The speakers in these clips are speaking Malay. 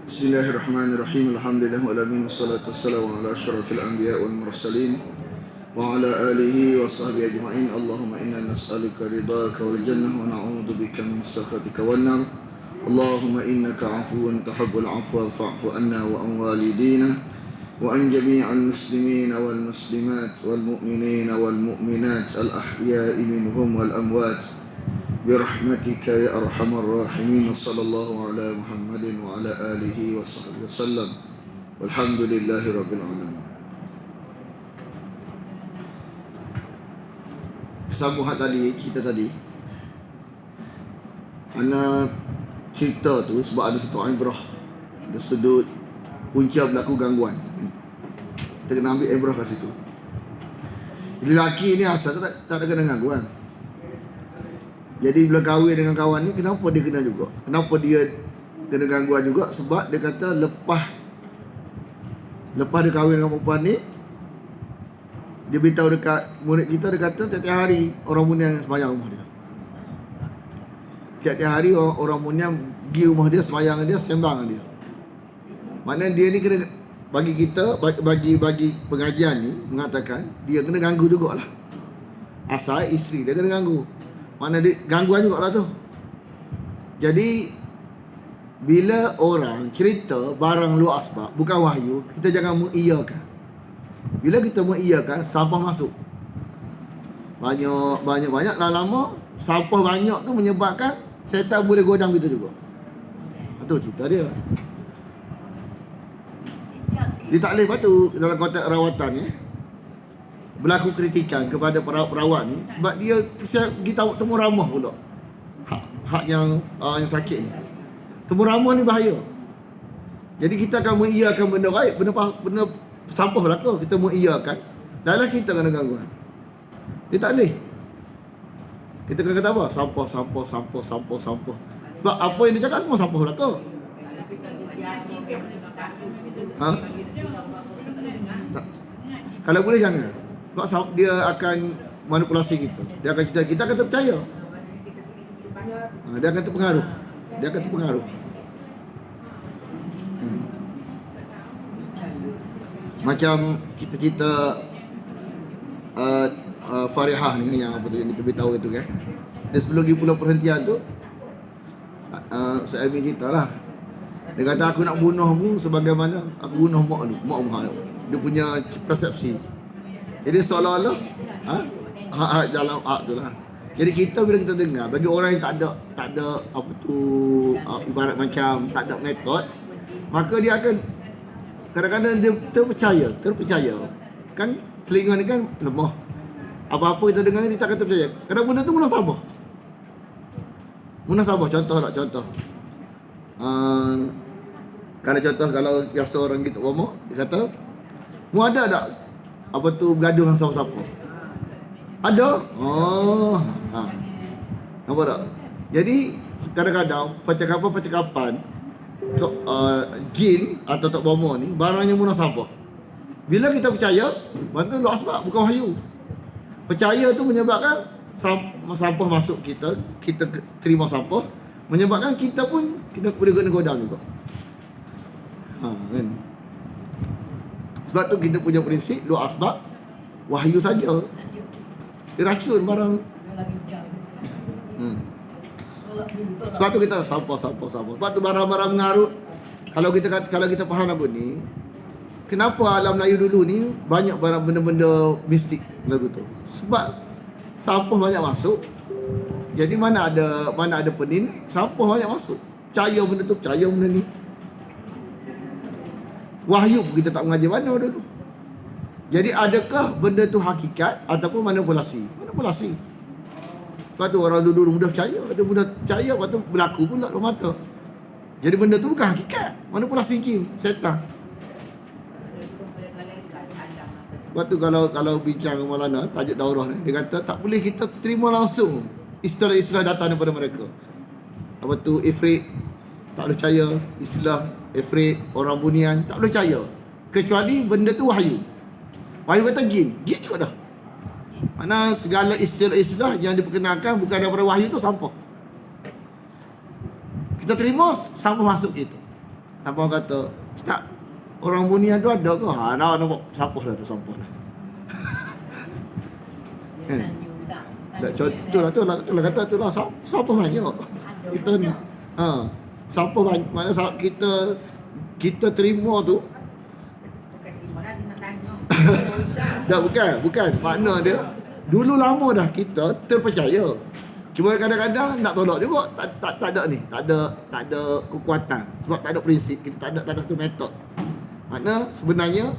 Bismillahirrahmanirrahim. Alhamdulillah walamin wassalatu wassalamu ala asyrafil anbiya wal mursalin wa ala alihi wa sahbihi ajma'in. Allahumma inna nas'aluka ridhaka wal jannah wa na'udzu bika min sakhatika wan nar. Allahumma innaka 'afuwun tuhibbul 'afwa fa'fu anna wa an walidina wa an jami'al muslimina wal muslimat wal mu'minina wal mu'minat al ahya'i minhum wal amwat برحمتك يا أرحم الراحمين. وصلى الله على محمد وعلى آله وصحبه وسلم والحمد لله رب العالمين. Sambung tadi kita tadi, ana cerita tu sebab ada satu ibrah, ada sudut punca berlaku gangguan. Kita kena ambil ibrah kat situ. Lelaki ni asal tak ada kena gangguan. Jadi bila kahwin dengan kawan ni, kenapa dia kena juga? Kenapa dia kena gangguan juga? Sebab dia kata lepas dia kahwin dengan perempuan ni, dia beritahu dekat murid kita, dia kata tiap-tiap hari orang Munia sembahyang rumah dia. Tiap-tiap hari orang Munia pergi rumah dia, sembahyang dia, sembang dia. Maknanya dia ni kena, bagi kita, bagi pengajian ni mengatakan dia kena ganggu jugalah. Asal isteri dia kena ganggu. Mana dia gangguan juga lah tu. Jadi bila orang cerita barang luar asbab, bukan wahyu, kita jangan mengiyakan. Bila kita mengiyakan, sampah masuk. Banyak lama sampah banyak tu menyebabkan syaitan boleh godam kita juga. Itu cerita dia. Dia tak boleh patu dalam konteks rawatan berlaku kritikan kepada perawat ni sebab dia pergi temu ramah pula. Hak yang sakit ni. Temu ramah ni bahaya. Jadi kita akan mengiyakan benda gaib, benda sampah berlaku, kita mengiyakan. Dalam kita kena gangguan. Dia tak boleh. Kita kena kata apa? Sampah. Sebab apa yang dia cakap semua sampah berlaku. Kalau boleh jangan. Sebab dia akan manipulasi kita. Dia akan cerita, kita akan terpercaya. Dia akan terpengaruh. Macam kita Farihah ni yang apa tu yang kita beritahu itu kan. Dia sebelum pergi pulau perhentian tu, saya ambil cerita lah. Dia kata aku nak bunuhmu sebagaimana aku bunuh mak tu. Dia punya persepsi. Jadi seolah-olah dalam tu lah. Jadi kita bila kita dengar, bagi orang yang tak ada apa tu ibarat macam tak ada metod, maka dia akan kadang-kadang dia terpercaya. Kan telinga ni kan lemah. Apa-apa kita dengar kita akan terpercaya. Kadang benda tu munasabah. Contoh. Kalau biasa orang gitu ngomong, dia kata, "Mu ada tak apa tu bergaduh dengan siapa-siapa?" Ada. Nampak tak? Jadi kadang-kadang percakapan jin atau Tok Bomo ni barangnya munasabah. Bila kita percaya, benda lu asbab bukan wahyu. Percaya tu menyebabkan sampah masuk kita terima sampah, menyebabkan kita pun kita boleh kena godam juga. Kan? Sebab tu kita punya prinsip dua asbab wahyu saja. Dia racun barang. Sebab tu kita sampah. Sebab tu barang-barang mengarut. Kalau kita faham lagu ni, kenapa alam Melayu dulu ni banyak barang benda-benda mistik lagu tu? Sebab sampah banyak masuk. Jadi mana ada penin, sampah banyak masuk. Percaya benda tu, percaya benda ni. Wahyu pun kita tak mengajar mana dulu. Jadi adakah benda tu hakikat ataupun manipulasi? Lepas tu orang dulu mudah percaya. Lepas tu berlaku pula dalam mata. Jadi benda tu bukan hakikat, manipulasi jin, syaitan. Lepas tu kalau bincang Maulana tajuk daurah ni, dia kata tak boleh kita terima langsung istilah-istilah datang daripada mereka. Apa tu ifrit, tak boleh percaya. Istilah ifrit, orang bunian, tak boleh percaya. Kecuali benda tu wahyu. Wahyu kata jin juga dah. Mana segala istilah-istilah yang diperkenalkan bukan daripada wahyu tu sampah. Kita terima, sampah masuk kita. Apa orang kata, Ustaz, orang bunian tu ada ke? Ha, nampak siapa dah tu, siapa dah. Kan? Tak tu lah kata tu lah, siapa banyak kita ni. Ha, siapa banyak, mana kita terima tu. Dah bukan makna dia dulu lama dah kita terpercaya. Cuma kadang-kadang nak tolak juga tak ada ni, tak ada kekuatan sebab tak ada prinsip, kita tak ada tu metod. Makna sebenarnya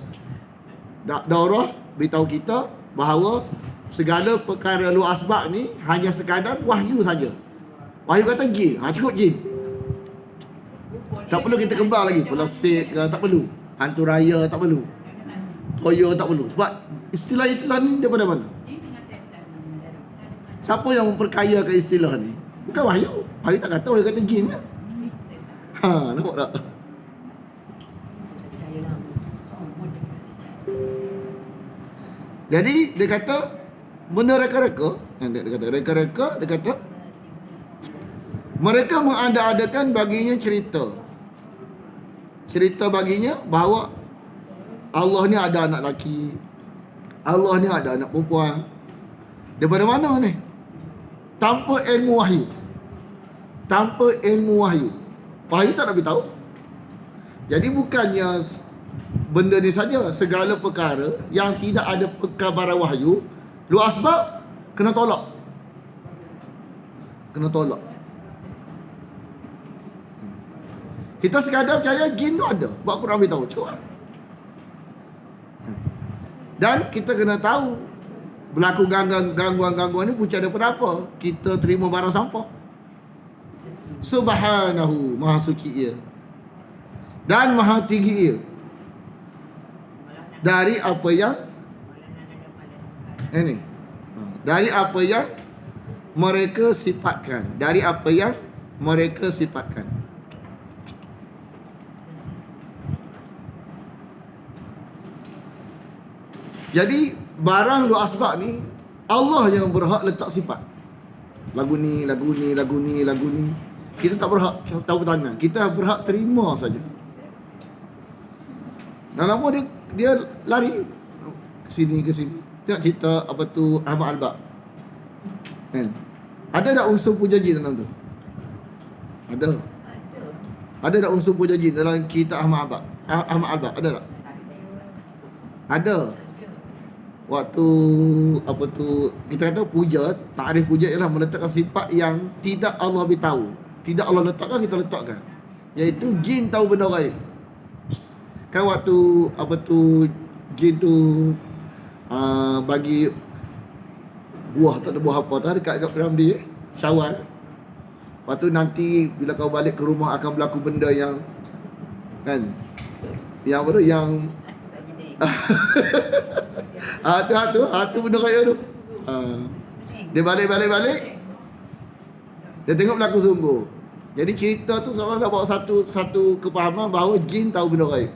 daurah beritahu kita bahawa segala perkara luar asbab ni hanya sekadar wahyu saja. Wahyu kata jin, cukup jin. Tak perlu kita kembang lagi, pelesit ke tak perlu. Hantu raya tak perlu. Toyo tak perlu. Sebab istilah-istilah ni daripada mana? Siapa yang memperkayakan istilah ni? Bukan wahyu. Wahyu tak kata, wahyu kata jin kan? Ha, nampak tak? Jadi dia kata benda reka-reka, dia kata mereka mengada-adakan baginya cerita baginya bahawa Allah ni ada anak lelaki, Allah ni ada anak perempuan. Daripada mana ni? Tanpa ilmu wahyu. Wahyu tak nak beritahu. Jadi bukannya benda ni saja, segala perkara yang tidak ada perkabaran wahyu, luar asbab, kena tolak. Kita sekadar percaya jin tu ada, sebab Quran beritahu, cukup lah. Dan kita kena tahu berlaku gangguan-gangguan ni punca daripada apa? Kita terima barang sampah. Subhanahu, maha suci ia dan maha tinggi ia dari apa yang dari apa yang mereka sifatkan. Jadi barang luar asbab ni Allah yang berhak letak sifat. Lagu ni. Kita tak berhak tahu tangan. Kita berhak terima saja. Dan lama dia lari ke sini. Tengok cerita apa tu Ahmad Albab. Kan? Ada tak unsur puja jin dalam tu? Ada tak unsur puja jin dalam kitab Ahmad Albab? Ada tak? Ada. Waktu apa tu kita kata puja, takrif puja ialah meletakkan sifat yang tidak Allah beritahu, tidak Allah letakkan, kita letakkan, iaitu jin tahu benda gaib. Kan waktu apa tu jin tu bagi buah, tak ada buah apa tadi dekat Ramli Syawal. Lepas tu nanti bila kau balik ke rumah akan berlaku benda yang kan, yang apa tu, yang tu benda kaya tu. Dia balik dia tengok berlaku sungguh. Jadi cerita tu seolah dah bawa satu kepahaman bahawa jin tahu benda gaib.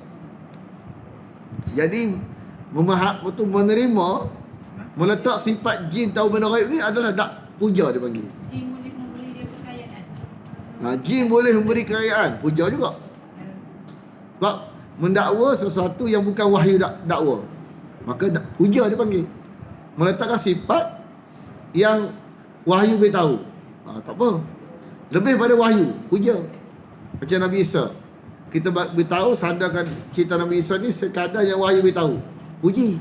Jadi menerima, meletak sifat jin tahu benda gaib ni adalah dak puja dia panggil. Jin boleh memberi dia kekayaan. Jin boleh memberi kekayaan, puja juga. Sebab mendakwa sesuatu yang bukan wahyu dakwa, maka puja dia panggil. Meletakkan sifat yang wahyu beritahu, tak apa, lebih pada wahyu, puja. Macam Nabi Isa, kita beritahu, sadarkan cerita Nabi Isa ni sekadar yang wahyu beritahu, puji.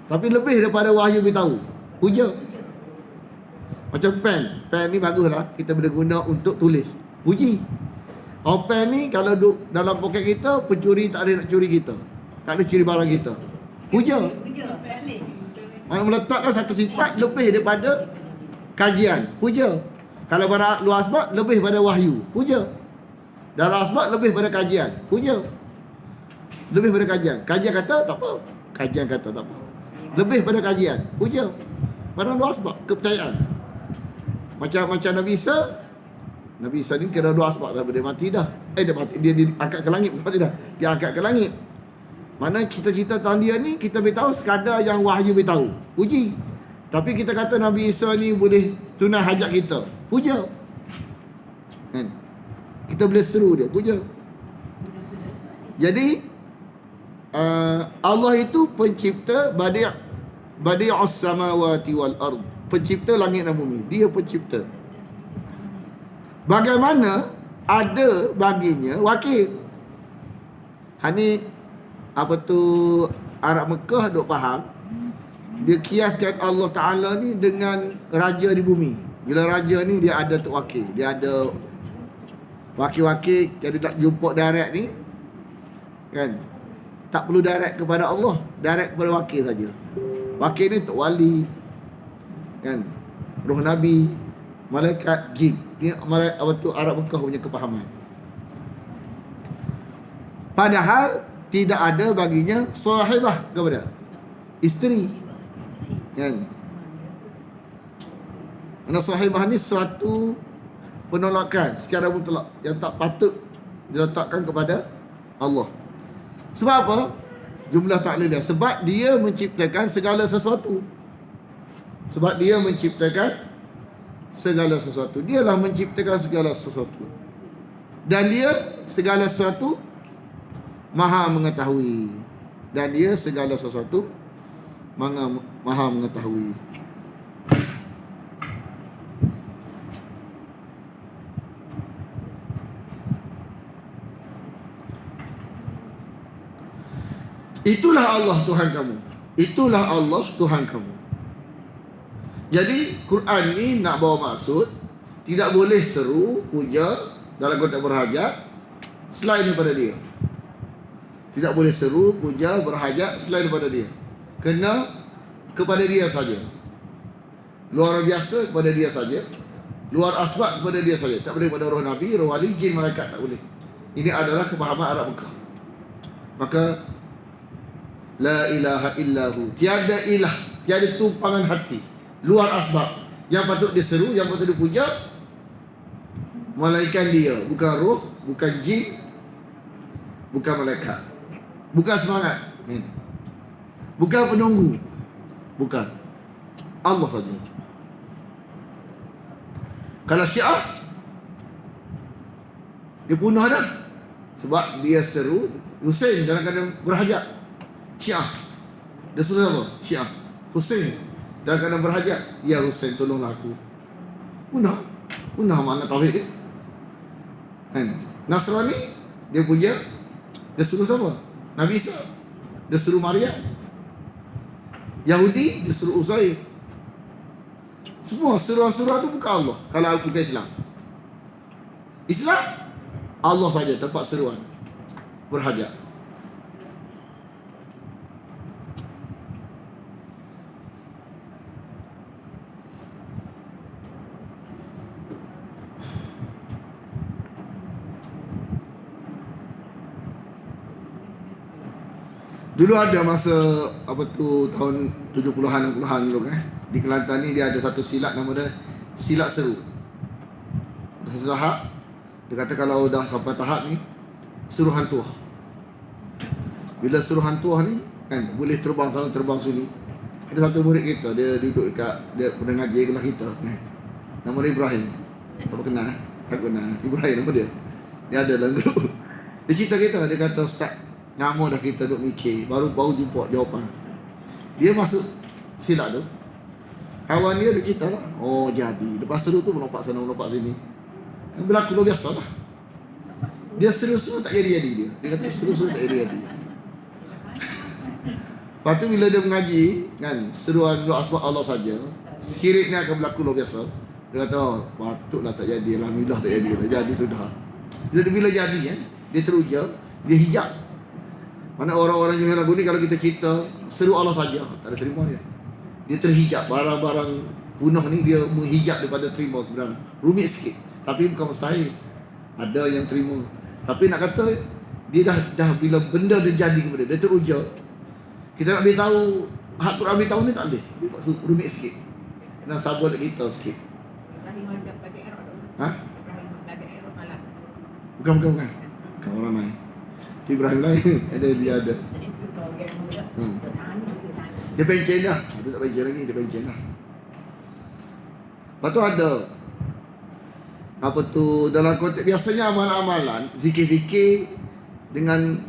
Tapi lebih daripada wahyu beritahu, puja. Macam pen ni baguslah, kita boleh guna untuk tulis, puji. Pen ni kalau duduk dalam poket kita, pencuri tak ada nak curi kita, tak ada curi barang kita, puja. Mana meletakkan satu sifat lebih daripada kajian, puja. Kalau barang luar asbab lebih pada wahyu, puja. Dalam asbab lebih pada kajian, puja. Lebih pada kajian kata tak apa, lebih pada kajian, puja. Barang luar asbab, kepercayaan. Macam Nabi Isa ni kira dua asbab dah, dia mati dah. Dia mati, dia angkat ke langit, mati dah. Dia angkat ke langit. Mana cita-cita tentang dia ni kita beritahu sekadar yang wahyu beritahu, puji. Tapi kita kata Nabi Isa ni boleh tunai hajat kita, puja. Kan? Kita boleh seru dia, puja. Jadi Allah itu pencipta badi'us samawati wal ard. Pencipta langit dan bumi. Dia pencipta. Bagaimana ada baginya wakil. Ni apa tu Arab Mekah duk faham. Dia kiaskan Allah Ta'ala ni dengan raja di bumi. Bila raja ni dia ada tu wakil. Dia ada wakil-wakil. Jadi tak jumpa direct ni kan, tak perlu direct kepada Allah, direct kepada wakil saja. Wakil ni untuk wali kan, roh Nabi, malaikat, jin. Ni malaikat apa tu Arab Mekah punya kepahaman. Padahal tidak ada baginya sahibah kepada isteri kan. Kerana sahibah ni suatu penolakan secara mutlak yang tak patut diletakkan kepada Allah. Sebab apa? Jumlah taklil dia. Sebab dia menciptakan segala sesuatu. Sebab dia menciptakan segala sesuatu. Dialah menciptakan segala sesuatu. Dan dia segala sesuatu maha mengetahui. Dan dia segala sesuatu maha mengetahui. Itulah Allah Tuhan kamu. Itulah Allah Tuhan kamu. Jadi Quran ni nak bawa maksud, tidak boleh seru puja dalam konteks berhajat selain daripada dia. Tidak boleh seru puja berhajat selain daripada dia. Kena kepada dia saja. Luar biasa kepada dia saja. Luar asbab kepada dia saja. Tak boleh kepada roh Nabi, roh wali, jin, malaikat, tak boleh. Ini adalah kepahaman Arab Mekah. Maka la ilaha illahu, tiada ilah, tiada tumpangan hati luar asbab yang patut diseru, yang patut dipuja melainkan dia. Bukan roh, bukan jin, bukan malaikat, bukan semangat, bukan penunggu, bukan Allah saja. Kalau Syiah, dia bunuh dah sebab dia seru Husain dalam keadaan berhajat. Syiah, dia seru apa? Syiah, Husain dalam keadaan berhajat. Ya Husain, tolonglah aku. Punah makna tauhid dia kan. Nasrani, dia puja, dia seru siapa? Nabi Isa, dia seru Maryam. Yahudi, dia seru Uzair. Semua seruan-seruan tu bukan Allah. Kalau bukan Islam, Islam Allah saja tempat seruan berhajat. Dulu ada masa apa tu tahun 70-an 60-an dulu kan. Di Kelantan ni dia ada satu silat nama dia silat seru. Satu tahap dia kata kalau dah sampai tahap ni seru hantuah. Bila seru hantuah ni kan boleh terbang sana terbang sini. Ada satu murid kita, dia duduk dekat, dia pernah ngaji kelas kita. Nama dia Ibrahim. Apa kenal? Tak kenal. Ibrahim nama dia. Dia ada dalam grup. Dia cerita kita, dia kata Ustaz, nama dah kita duk mikir, baru jumpa jawapan. Dia masuk silat tu, kawan dia cerita lah, oh jadi lepas seru tu melompat sana melompat sini. Yang berlaku luar biasa lah. Dia seru-seru tak jadi-jadi dia. Dia kata seru-seru tak jadi-jadi. Lepas tu bila dia mengaji kan, seruan doa asma Allah saja, syirik ni akan berlaku luar biasa. Dia kata oh, patutlah tak jadi, alhamdulillah tak jadi, tak jadi sudah. Bila jadi kan, dia teruja, dia hijab. Mana orang-orang yang lagu ni kalau kita cerita seru Allah saja, tak ada terima dia. Dia terhijab, barang-barang punah ni dia menghijab daripada terima kebenaran. Rumit sikit, tapi bukan mustahil. Ada yang terima. Tapi nak kata dia dah bila benda dia jadi kepada dia teruja. Kita nak beritahu hak Quran beritahu ni tak boleh. Dia buat rumit sikit. Kena sabar dekat kita sikit. Ibrahim ada pakai air atau? Ha? Ibrahim pakai air malam. Bukan. Bukan orang lain. Ibrahim lain. Dia ada. Dia pencen dah. Dia tak pencen lagi. Dia pencen dah. Lepas tu ada apa tu dalam konteks biasanya amalan-amalan zikir-zikir dengan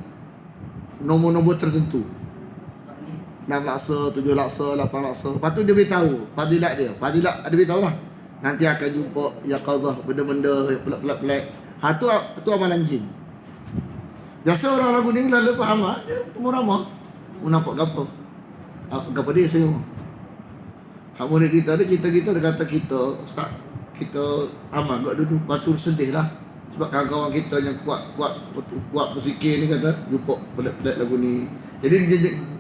nombor-nombor tertentu. 6 laksa, 7 laksa, 8 laksa. Lepas tu dia beritahu fadilat dia. Fadilat ada beritahu lah. Nanti akan jumpa yaqadhah, benda-benda yang pelik-pelik. Tu amalan jin. Biasa orang lagu ni lalu faham dia ramah. Nampak gapo? Gapo dia saya. Hak murid kita ada cerita kita, dia kata kita ustaz, kita amal buat dulu. Lepas tu sedih lah. Sebab kawan-kawan kita yang kuat bersikir ni kata jumpa pelik-pelik lagu ni. Jadi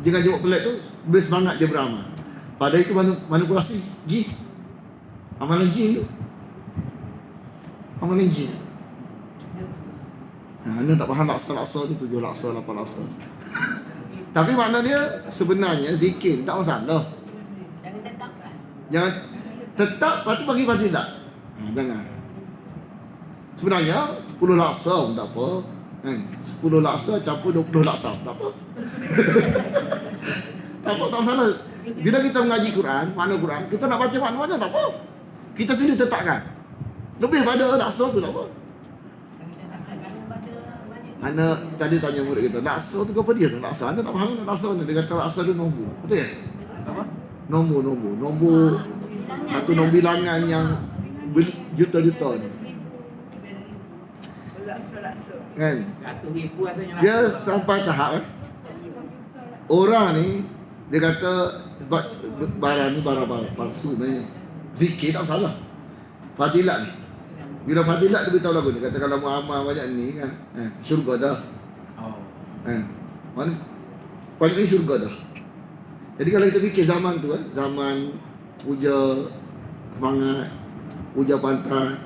jangan jumpa pelik tu beri semangat dia beramal. Pada itu manipulasi jin. Amalan jin tu. Amalan jin. Anda tak faham laksa-laksa tu 7 laksa, 8 laksa. Tapi makna dia sebenarnya zikir tak masalah. Jangan tetapkan. Jangan tetap, lepas tu bagi fadilat. Jangan. Sebenarnya 10 laksa pun tak apa. 10 laksa campur 20 laksa tak apa. tak masalah. Bila kita mengaji Quran, makna Quran, kita nak baca makna-makna tak apa. Kita sendiri tetapkan. Lebih pada laksa tu tak apa. Jangan tetapkan. Kalau baca banyak. Ana tadi tanya murid kita, laksa tu apa dia tu? Laksa, anda tak faham laksa ni. Dia kata laksa tu nombor. Betul ya? Apa? Nombor. Satu nombor bilangan yang juta-juta ni. Laksa-laksa. Kan? Ratus ribu asalnya Dia sampai tahap orang ni dia kata sebab barang ni barang palsu sebenarnya. Zikir tak salah. Fadilat ni. Bila fadilat dia beritahu lagu ni, kata kalau amal banyak ni kan, syurga dah. Oh. Mana banyak ni syurga dah. Jadi kalau kita fikir zaman tu zaman puja semangat, puja pantai,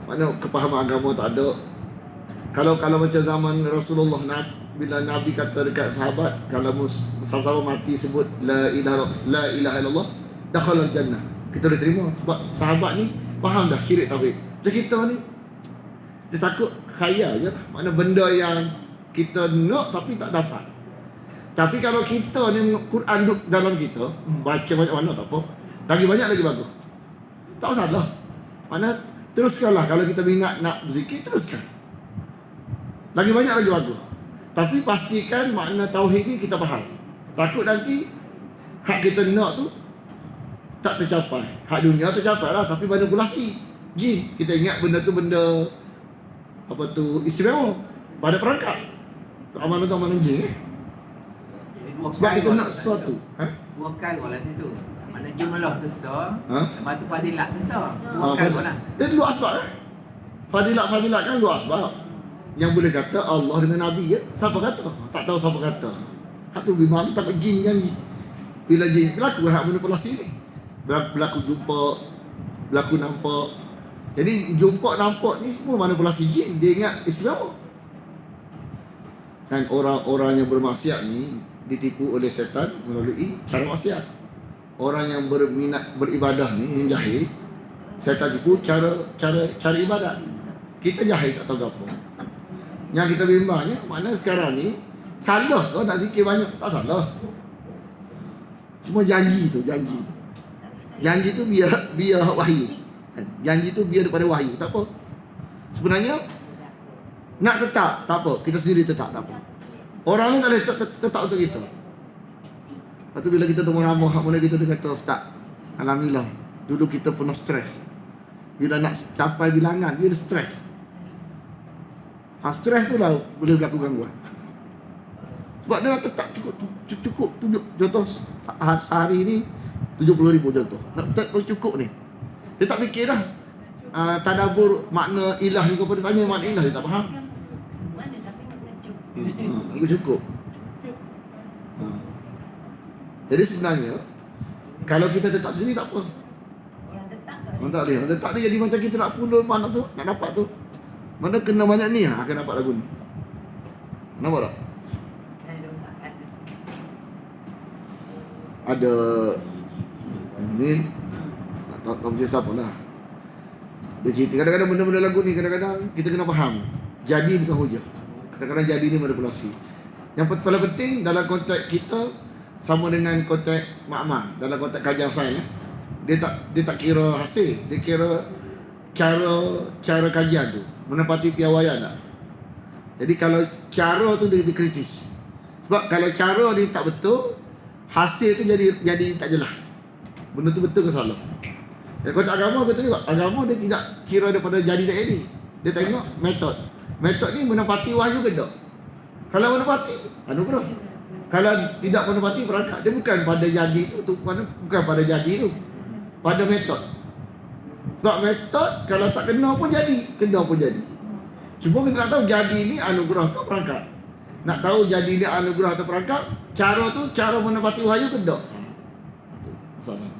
mana kepahaman agama tak ada. Kalau macam zaman Rasulullah, bila Nabi kata dekat sahabat, kalau sama-sama mati sebut la ilaha illallah, dakhalal jannah. Kita boleh terima sebab sahabat ni faham dah syirik tauhid. Macam kita ni dia takut khayal je, mana benda yang kita nak tapi tak dapat. Tapi kalau kita ni Quran duduk dalam kita, baca banyak mana tak apa. Lagi banyak lagi bagus. Tak masalah. Mana teruskanlah kalau kita minat nak berzikir, teruskan. Lagi banyak lagi bagus. Tapi pastikan makna tauhid ni kita faham. Takut nanti hak kita nak tu tak tercapai. Hak dunia tercapai lah, tapi manipulasi jin. Kita ingat benda tu benda apa tu istimewa pada perangkap. Amalan jin Jadi dua sebab kita kali nak orang sesuatu. Dua kali orang situ. Mana jumlah besar, lepas tu fadilat besar. Ah, Dua kali orang. dia dua asbab Fadilat kan dua asbab. Yang boleh kata Allah dengan Nabi ya. Siapa kata? Tak tahu siapa kata. Hak tu memang takut jin janji. Bila jin berlaku hak manipulasi ni. Berlaku jumpa, berlaku nampak. Jadi jumpa nampak ni semua manipulasi jin. Dia ingat Islam. Dan orang-orang yang bermaksiat ni ditipu oleh setan melalui cara maksiat. Orang yang berminat beribadah ni yang jahil, setan tipu cara ibadat. Kita jahil tak tahu apa. Yang kita bimbangnya, makna sekarang ni salah kau nak zikir banyak, tak salah. Cuma janji tu biar wahyu. Janji tu biar daripada wahyu, tak apa. Sebenarnya nak tetap, tak apa. Kita sendiri tetap, tak apa. Orang ni tak boleh tetap untuk kita. Lepas tu bila kita temu ramah, mula kita dia kata, Ustaz, alhamdulillah, dulu kita penuh stres. Bila nak capai bilangan, dia ada stres. Stres tu lah boleh berlaku gangguan. Sebab dia nak tetap cukup tunjuk. Contoh sehari ni 70,000 contoh. Nak cukup ni. Dia tak fikir dah tadabbur makna ilah ni. Kepada tanya makna ilah, dia tak faham. Mana tapi nak Aku cukup. Jadi sebenarnya kalau kita tetap sini tak apa. Orang tetap tak Orang tak boleh. Orang tetap ni jadi macam kita nak pulul mana tu, nak dapat tu. Mana kena banyak ni akan dapat lagu ni. Nampak tak? Ada ni tak macam siapa lah. Dia cerita kadang-kadang benda-benda lagu ni kadang-kadang kita kena faham. Jadi bukan hujah. Kadang-kadang jadi ni manipulasi. Yang paling penting dalam konteks kita sama dengan konteks makmal, dalam konteks kajian sains dia tak kira hasil, dia kira cara kajian tu menepati piawaian tak. Jadi kalau cara tu dia kritis. Sebab kalau cara dia tak betul, hasil tu jadi tak jelas. Benda tu betul ke salah. Kalau agama betul juga. Agama dia tidak kira daripada jadi tak jadi. Dia tengok metod. Metod ni menepati wahyu ke tak? Kalau menepati, anugerah. Kalau tidak menepati, perangkat. Dia bukan pada jadi tu bukan pada jadi tu. Pada metod. Sebab metod kalau tak kena pun jadi. Kena pun jadi. Cuma kita nak tahu jadi ni anugerah ke perangkat. Nak tahu jadi ni anugerah atau perangkat, cara tu cara menepati wahyu ke tak? Masalah.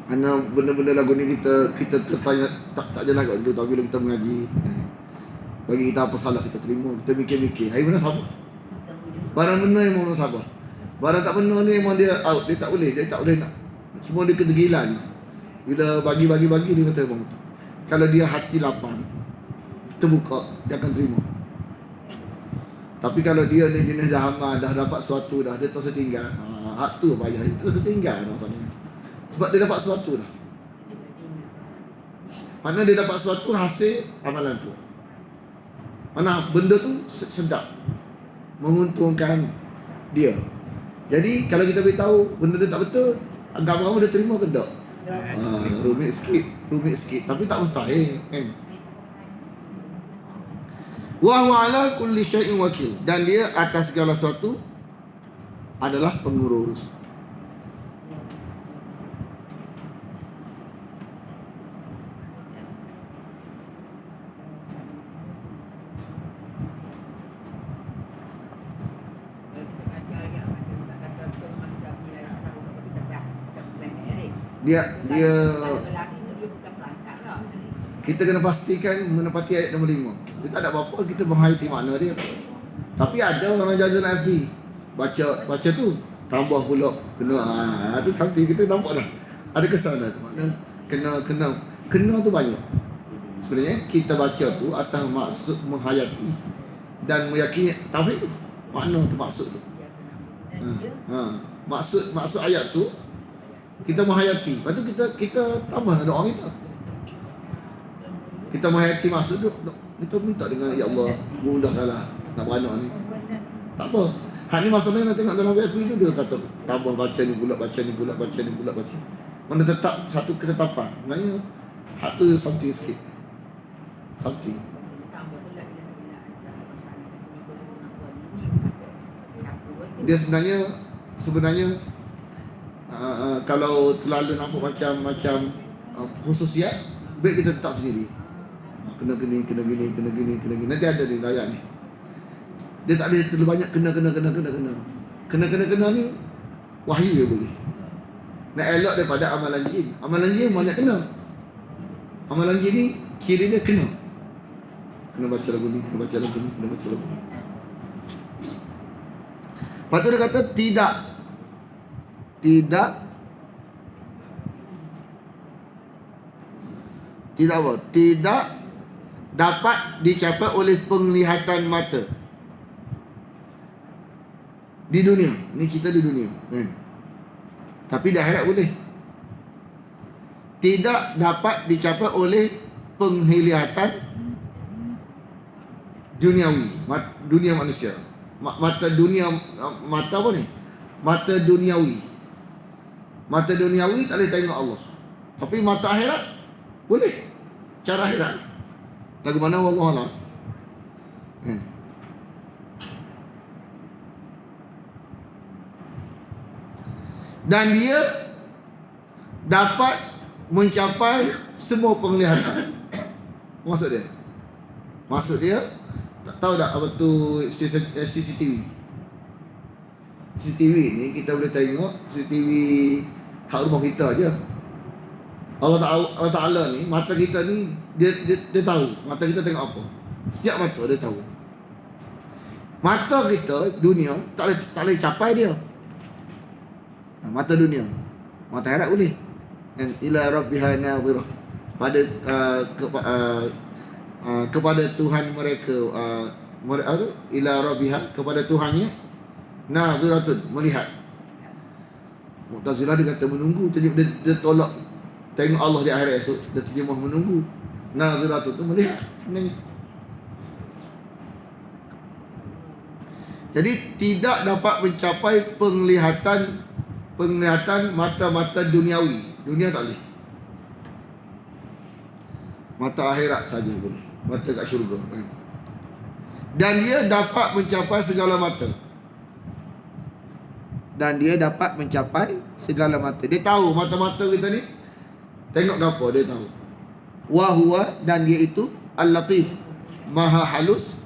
Kerana benda-benda lagu ni kita tertanya tak jelas kat situ. Tapi bila kita mengaji, bagi kita apa salah kita terima, kita mikir-mikir. Hari mana sabar? Barang benar yang memang sabar. Barang tak benar ni memang dia out, dia tak boleh nak. Cuma dia ketegilan. Bila bagi dia kata bang. Kalau dia hati lapang, terbuka, dia akan terima. Tapi kalau dia ni jenis dah amal, dah dapat sesuatu dah, dia terus tinggal. Hak tu payah, dia terus tinggal masalahnya. Sebab dia dapat sesuatu dah. Mana dia dapat sesuatu hasil amalan tu. Mana benda tu sedap, menguntungkan dia. Jadi kalau kita beritahu benda dia tak betul, agama dia terima ke tak? Rumit sikit. Tapi tak mustahil kan? Wa huwa ala kulli syai'in wakil. Dan dia atas segala sesuatu adalah pengurus. Dia kita kena pastikan menepati ayat nombor 5. Dia tak ada apa-apa, kita menghayati makna dia. Tapi ada orang jaga Nabi baca tu tambah pula kena tu sampai kita nampak dah. Ada kesan dah. Makna kena tu banyak. Sebenarnya kita baca tu atas maksud menghayati dan meyakini tauhid tu. Makna tu maksud tu. Maksud ayat tu kita menghayati. Lepas tu kita tambah doa kita. Kita menghayati maksud tu. Kita minta dengan ya Allah, mudahkanlah nak beranak ni. Tak apa. Hak ni masalahnya nak tengok dalam FB tu dia kata tambah baca ni pula. Mana tetap satu ketetapan. Maknanya hak tu something sikit. Something. Dia sebenarnya kalau terlalu nampak macam khususiat, baik kita tetap sendiri. Kena gini. Nanti ada ni ayat ni. Dia tak ada terlalu banyak kena. Kena ni wahyu dia boleh. Nak elok daripada amalan jin. Amalan jin banyak kena. Amalan jin ni kira dia kena. Kena baca lagu ni. Lepas tu dia kata tidak apa? Tidak dapat dicapai oleh penglihatan mata di dunia. Ni cerita di dunia kan? Tapi di akhirat boleh. Tidak dapat dicapai oleh penglihatan duniawi, dunia manusia. Mata apa ni? Mata duniawi. Mata duniawi tak boleh tengok Allah. Tapi mata akhirat boleh. Cara akhirat. Lagu mana wallahu a'lam. Dan dia dapat mencapai semua penglihatan. Maksud dia tak tahu tak apa tu CCTV. CCTV ni kita boleh tengok CCTV hak rumah kita aja. Allah Ta'ala ni, mata kita ni dia tahu mata kita tengok apa. Setiap mata dia tahu. Mata kita dunia tak boleh capai dia. Mata dunia. Mata akhirat boleh. Dan ila rabbiha nadhirah. Kepada Tuhan mereka ila rabbiha, kepada Tuhannya Naziratun, melihat. Mu'tazilah dia kata menunggu, dia tolak tengok Allah di akhirat esok, dia terjemah menunggu. Naziratun tu melihat. Jadi tidak dapat mencapai penglihatan mata-mata duniawi. Dunia tak boleh. Mata akhirat saja boleh. Mata kat syurga. Dan dia dapat mencapai segala mata. Dia tahu mata-mata kita ni tengok apa, dia tahu. Wa huwa, dan dia itu Al-Latif, Maha halus,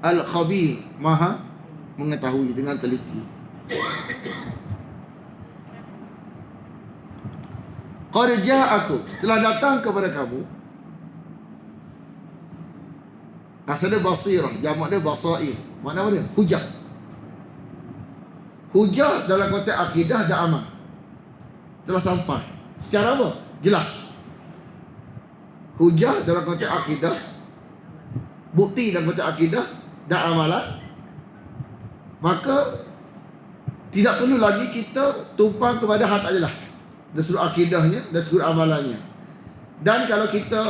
Al-Khabir, Maha mengetahui dengan teliti. Qad ja'akum, telah datang kepada kamu. Asal dia basirah, jamak dia basair. Makna apa dia? Hujah. Hujah dalam konteks akidah dan amal telah sampai. Secara apa? Jelas. Hujah dalam konteks akidah, bukti dalam konteks akidah dan amalan. Maka tidak perlu lagi kita tumpang kepada hal tak jelas dari sudut akidahnya, dari sudut amalannya. Dan kalau kita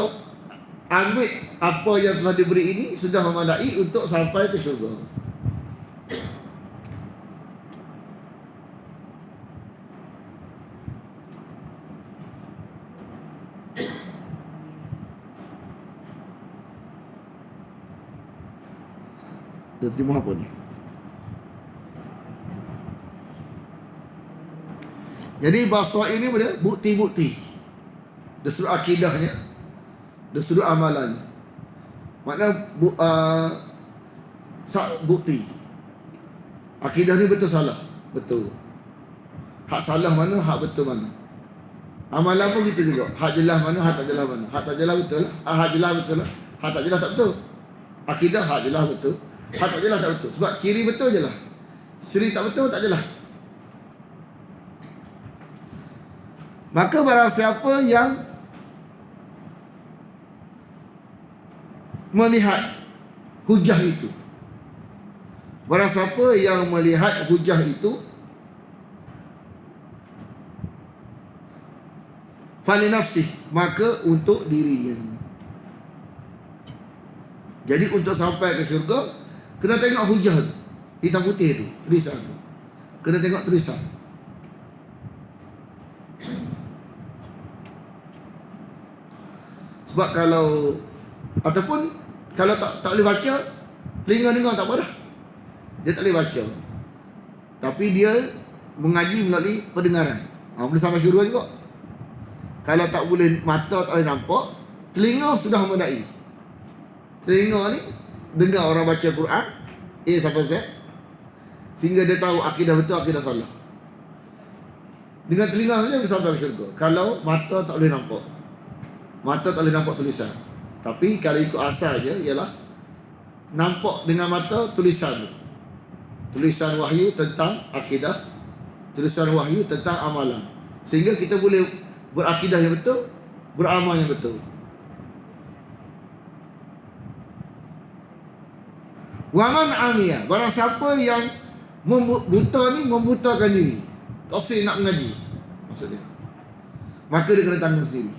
ambil apa yang telah diberi ini, sudah memadai untuk sampai ke syurga. Terjemah apa ni? Jadi bahasa ini pada bukti-bukti dari sudut akidahnya, dari sudut amalannya. Maknanya bukti. Akidah ni betul salah, betul. Hak salah mana, hak betul mana. Amalan pun gitu juga. Hak jelas mana, hak tak jelas mana. Hak tak jelas betul lah. Hak jelas betul lah. Hak tak jelas tak betul. Akidah hak jelas betul. Hak tak jelas tak betul. Sebab kiri betul je lah. Siri tak betul, tak jelas. Maka barang siapa yang melihat hujah itu, barang siapa yang melihat hujah itu, fali nafsih, maka untuk dirinya. Jadi untuk sampai ke syurga, kena tengok hujah tu, hitam putih tu, tulisan tu. Kena tengok tulisan. Sebab kalau ataupun kalau tak boleh baca, telinga dengar tak apa dah. Dia tak boleh baca. Tapi dia mengaji melalui pendengaran. Boleh sampai syurga juga. Kalau tak boleh, mata tak boleh nampak, telinga sudah memadai. Telinga ni dengar orang baca Quran A sampai Z, sehingga dia tahu akidah betul, akidah salah. Dengan telinga saja bisa sampai syurga. Kalau mata tak boleh nampak, mata tak boleh nampak tulisan. Tapi kalau ikut asal je ialah nampak dengan mata tulisan. Tulisan wahyu tentang akidah, tulisan wahyu tentang amalan. Sehingga kita boleh berakidah yang betul, beramal yang betul. Waman amiyah, barang siapa yang buta ni membutakan diri, tak usah nak mengaji, maksudnya, maka dia kena tanggung sendiri.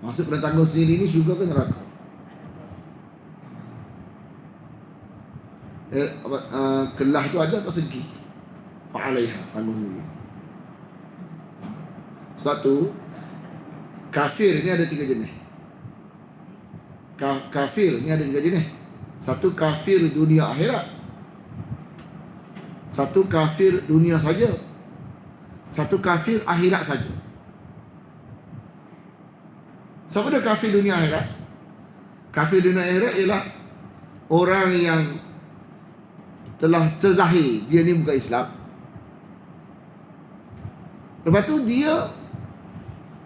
Maksud kena tanggung sendiri ni syurga ke neraka? Kelah tu ada tak segi, fa'alaiha, tanggung sendiri. Sebab tu kafir ni ada 3 jenis. Kafir ni ada 3 jenis. Satu kafir dunia akhirat, satu kafir dunia saja, satu kafir akhirat saja. Siapa dia kafir dunia akhirat? Kafir dunia akhirat ialah orang yang telah terzahir dia ni bukan Islam. Lepas tu dia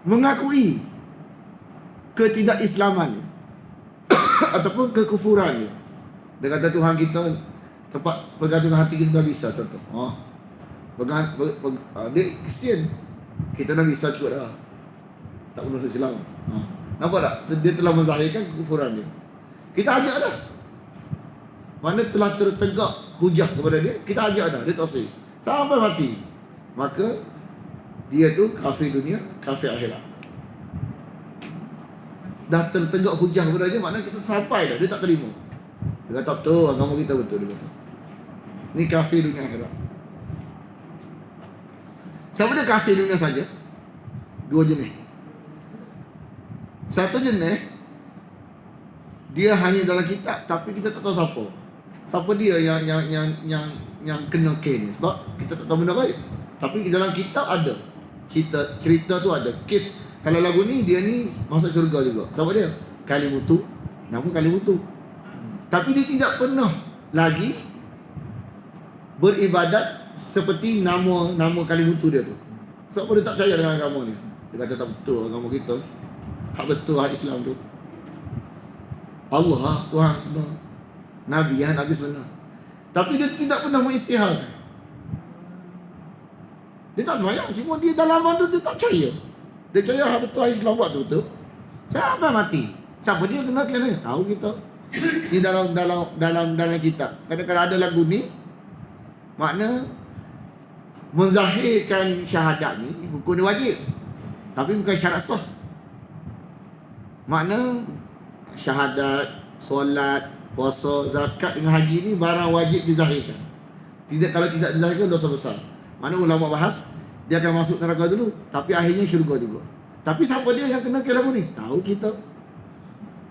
mengakui ketidakislaman ataupun kekufurannya. Dia kata Tuhan kita, tempat pergantungan hati kita dah bisa, contoh. Dia Kristian, kita dah bisa cukup dah, tak perlu Islam. Nampak tak? Dia telah menzahirkan kekufuran dia. Kita ajak dah. mana telah tertegak hujah kepada dia, kita ajak dah, dia tauhid sampai mati, maka dia tu kafir dunia, kafir akhirat. Dah tertegak hujah kepada dia, maknanya kita sampai dah, dia tak terima. Dia kata betul, agama kita betul, dia kata ni kafir dunia akhirat. Siapa dia kafir dunia saja? Dua jenis. Satu jenis, dia hanya dalam kitab tapi kita tak tahu siapa. Siapa dia yang kena kes ni? Sebab kita tak tahu benda baik. Tapi dalam kitab ada. Cerita tu ada. Kes, kalau lagu ni, dia ni masuk syurga juga. Siapa dia? Kalimutu. Nama Kalimutu. Tapi dia tidak pernah lagi beribadat seperti nama Kalimutu dia tu. Sebab dia tak percaya dengan agama ni. Dia kata tak betul agama kita. Hak betul hak Islam tu. Allah Tuhan sebenar. Nabi sebenar. Tapi dia tidak pernah mengisytiharkan. Dia tak sembahyang, cuma dia dalam tu dia tak percaya. Dia percaya hak betul hak Islam buat tu betul. Sampai mati. Siapa dia kena kena? Tahu kita. Ni dalam kitab. Kadang-kadang ada lagu ni, makna menzahirkan syahadat ni hukum dia wajib, tapi bukan syarat sah. Makna syahadat, solat, puasa, zakat dengan haji ni barang wajib dizahirkan. Kalau tidak dizahirkan dosa besar. Mana ulama bahas dia akan masuk neraka dulu, tapi akhirnya syurga juga. Tapi siapa dia yang kena ke lagu ni? Tahu kita.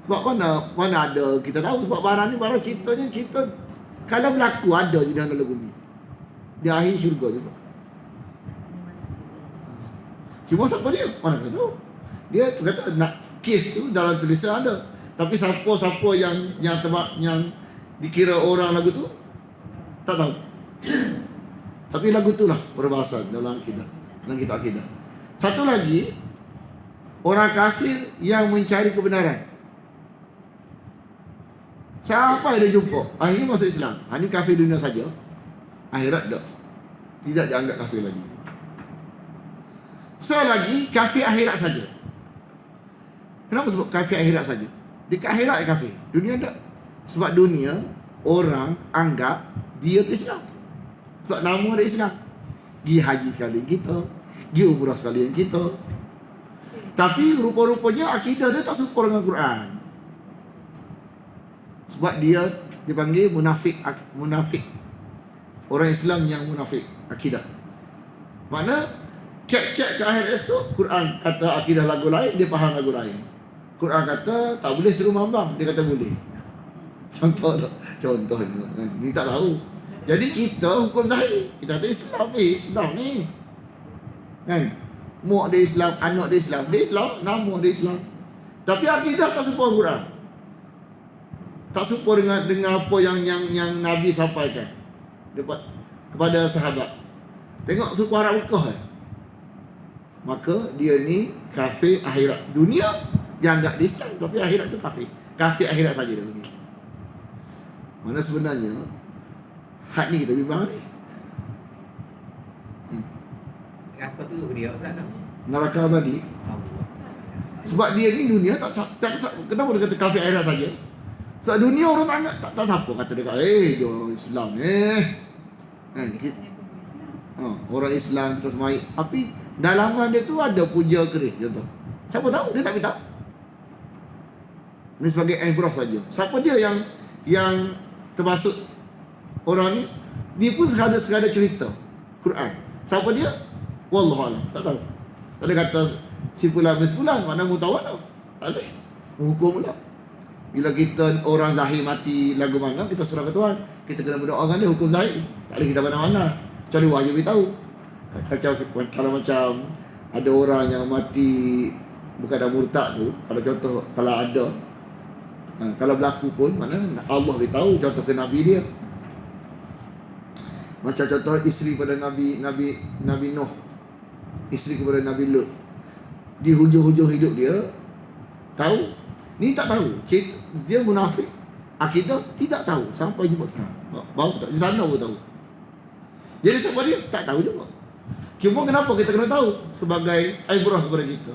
Sebab mana ada kita tahu, sebab barang ni barang ceritanya cerita kalau berlaku ada je dalam lagu ni. Dia akhir syurga juga. Cuma siapa dia? Mana kita tahu. Dia kata nak kes tu dalam tulisan ada. Tapi siapa yang dikira orang lagu tu tak tahu. Tapi lagu tu lah perbahasan dalam akidah, dalam kitab akidah. Satu lagi, orang kafir yang mencari kebenaran. Siapa yang dia jumpa, akhirnya masuk Islam. Ini kafir dunia saja, akhirat tak. Tidak dianggap kafir lagi. Lagi kafir akhirat saja. Kenapa sebut kafir akhirat saja? Dekat akhirat kafir, dunia tak. Sebab dunia orang anggap dia Islam. Sebab nama dia Islam. Pergi haji sekalian kita, pergi umrah sekalian kita. Tapi rupa-rupanya akidah dia tak serupa dengan Quran. Sebab dia dipanggil munafik. Orang Islam yang munafik akidah. Makna cek ke akhir esok, Quran kata akidah lagu lain, dia faham lagu lain. Quran kata tak boleh seru mambang, dia kata boleh. Contohnya ni tak tahu. Jadi kita hukum zahir, kita kata Islam ni kan, mak dia Islam, anak dia Islam, nama dia Islam. Tapi akidah tak serupa Quran. Tak serupa dengan apa yang Nabi sampaikan kepada sahabat. Tengok suku Arab Mekah. Maka dia ni kafir akhirat. Dunia dia anggap dia Islam, tapi akhirat tu kafir. Kafir akhirat saja dia ni. Mana sebenarnya hak ni kita bimbang ni. Apa tu dia Ustaz tu? Neraka abadi. Sebab dia ni dunia tak kenapa dia kata kafir akhirat saja? Sebab dunia orang tak anggap, tak siapa kata dia dia orang Islam kan. Orang Islam terus mai. Tapi dalaman dia tu ada puja keris contoh. Siapa tahu? Dia tak tahu. Ini sebagai ibrah saja. Siapa dia yang termasuk orang ni? Dia pun sekadar cerita Quran. Siapa dia? Wallahualam. Tak tahu. Tak ada kata si fulan mana mu tahu tak? Tak ada. Hukum pula. Bila kita orang zahir mati lagu mana, kita serah ke Tuhan. Kita kena berdoa dengan dia, hukum zahir. Tak boleh kita mana-mana. Kecuali wahyu beritahu. Kalau macam ada orang yang mati bukan dah murtad tu, kalau contoh, kalau ada, kalau berlaku pun, mana Allah beritahu, contoh ke Nabi dia. Macam contoh isteri pada Nabi Nuh, isteri kepada Nabi Lut. Di hujung-hujung hidup dia, tahu? Ni tak tahu. Dia munafik. Akidah tidak tahu sampai jumpa Tuhan. Baru tak di sana baru tahu. Jadi sebab dia tak tahu juga. Cuma kenapa kita kena tahu? Sebagai ibrah kepada kita.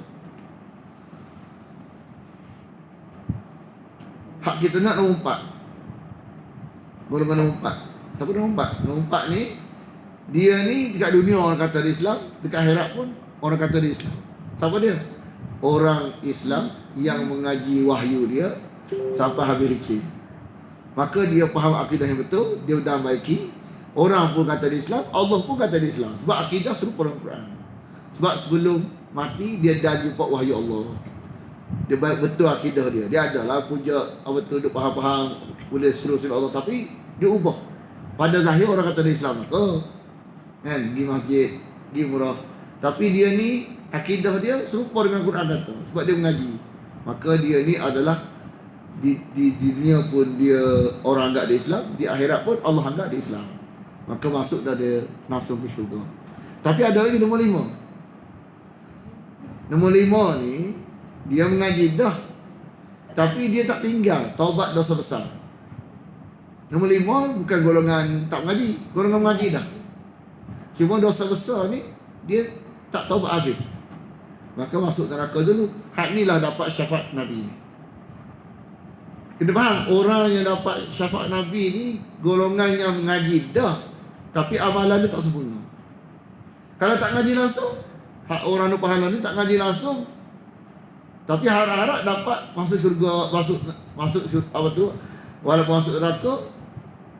Hak kita nak nombor 4. Golongan nombor 4. Siapa nombor 4? Nombor 4 ni, dia ni dekat dunia orang kata dia Islam, dekat akhirat pun orang kata dia Islam. Siapa dia? Orang Islam yang mengaji wahyu dia sampai habis rizki. Maka dia faham akidah yang betul, dia dah baiki. Orang pun kata dia Islam, Allah pun kata dia Islam. Sebab akidah serupa dengan Quran. Sebab sebelum mati dia dah jumpa wahyu Allah. Dia baik betul akidah dia. Dia adalah puja apa tu, dia faham-faham boleh seru Allah, tapi dia ubah. Pada zahir orang kata dia Islam ke? Kan, pergi masjid, pergi murah. Tapi dia ni akidah dia serupa dengan Quran kata, sebab dia mengaji. Maka dia ni adalah di dunia pun dia orang anggap dia Islam, di akhirat pun Allah anggap dia Islam. Maka masuk dah dia langsung ke syurga. Tapi ada lagi nombor 5. Nombor 5 ni dia mengaji dah, tapi dia tak tinggal taubat dosa besar. Nombor 5 bukan golongan tak mengaji, golongan mengaji dah. Cuma dosa besar ni dia tak taubat habis. Maka masuk neraka dulu. Hak ni lah dapat syafaat Nabi. Kena faham, orang yang dapat syafaat Nabi ni golongan yang mengaji dah, tapi amalan dia tak sempurna. Kalau tak ngaji langsung, hak orang tu pahala ni tak ngaji langsung, tapi harap-harap dapat masuk syurga, masuk apa tu, walaupun masuk neraka,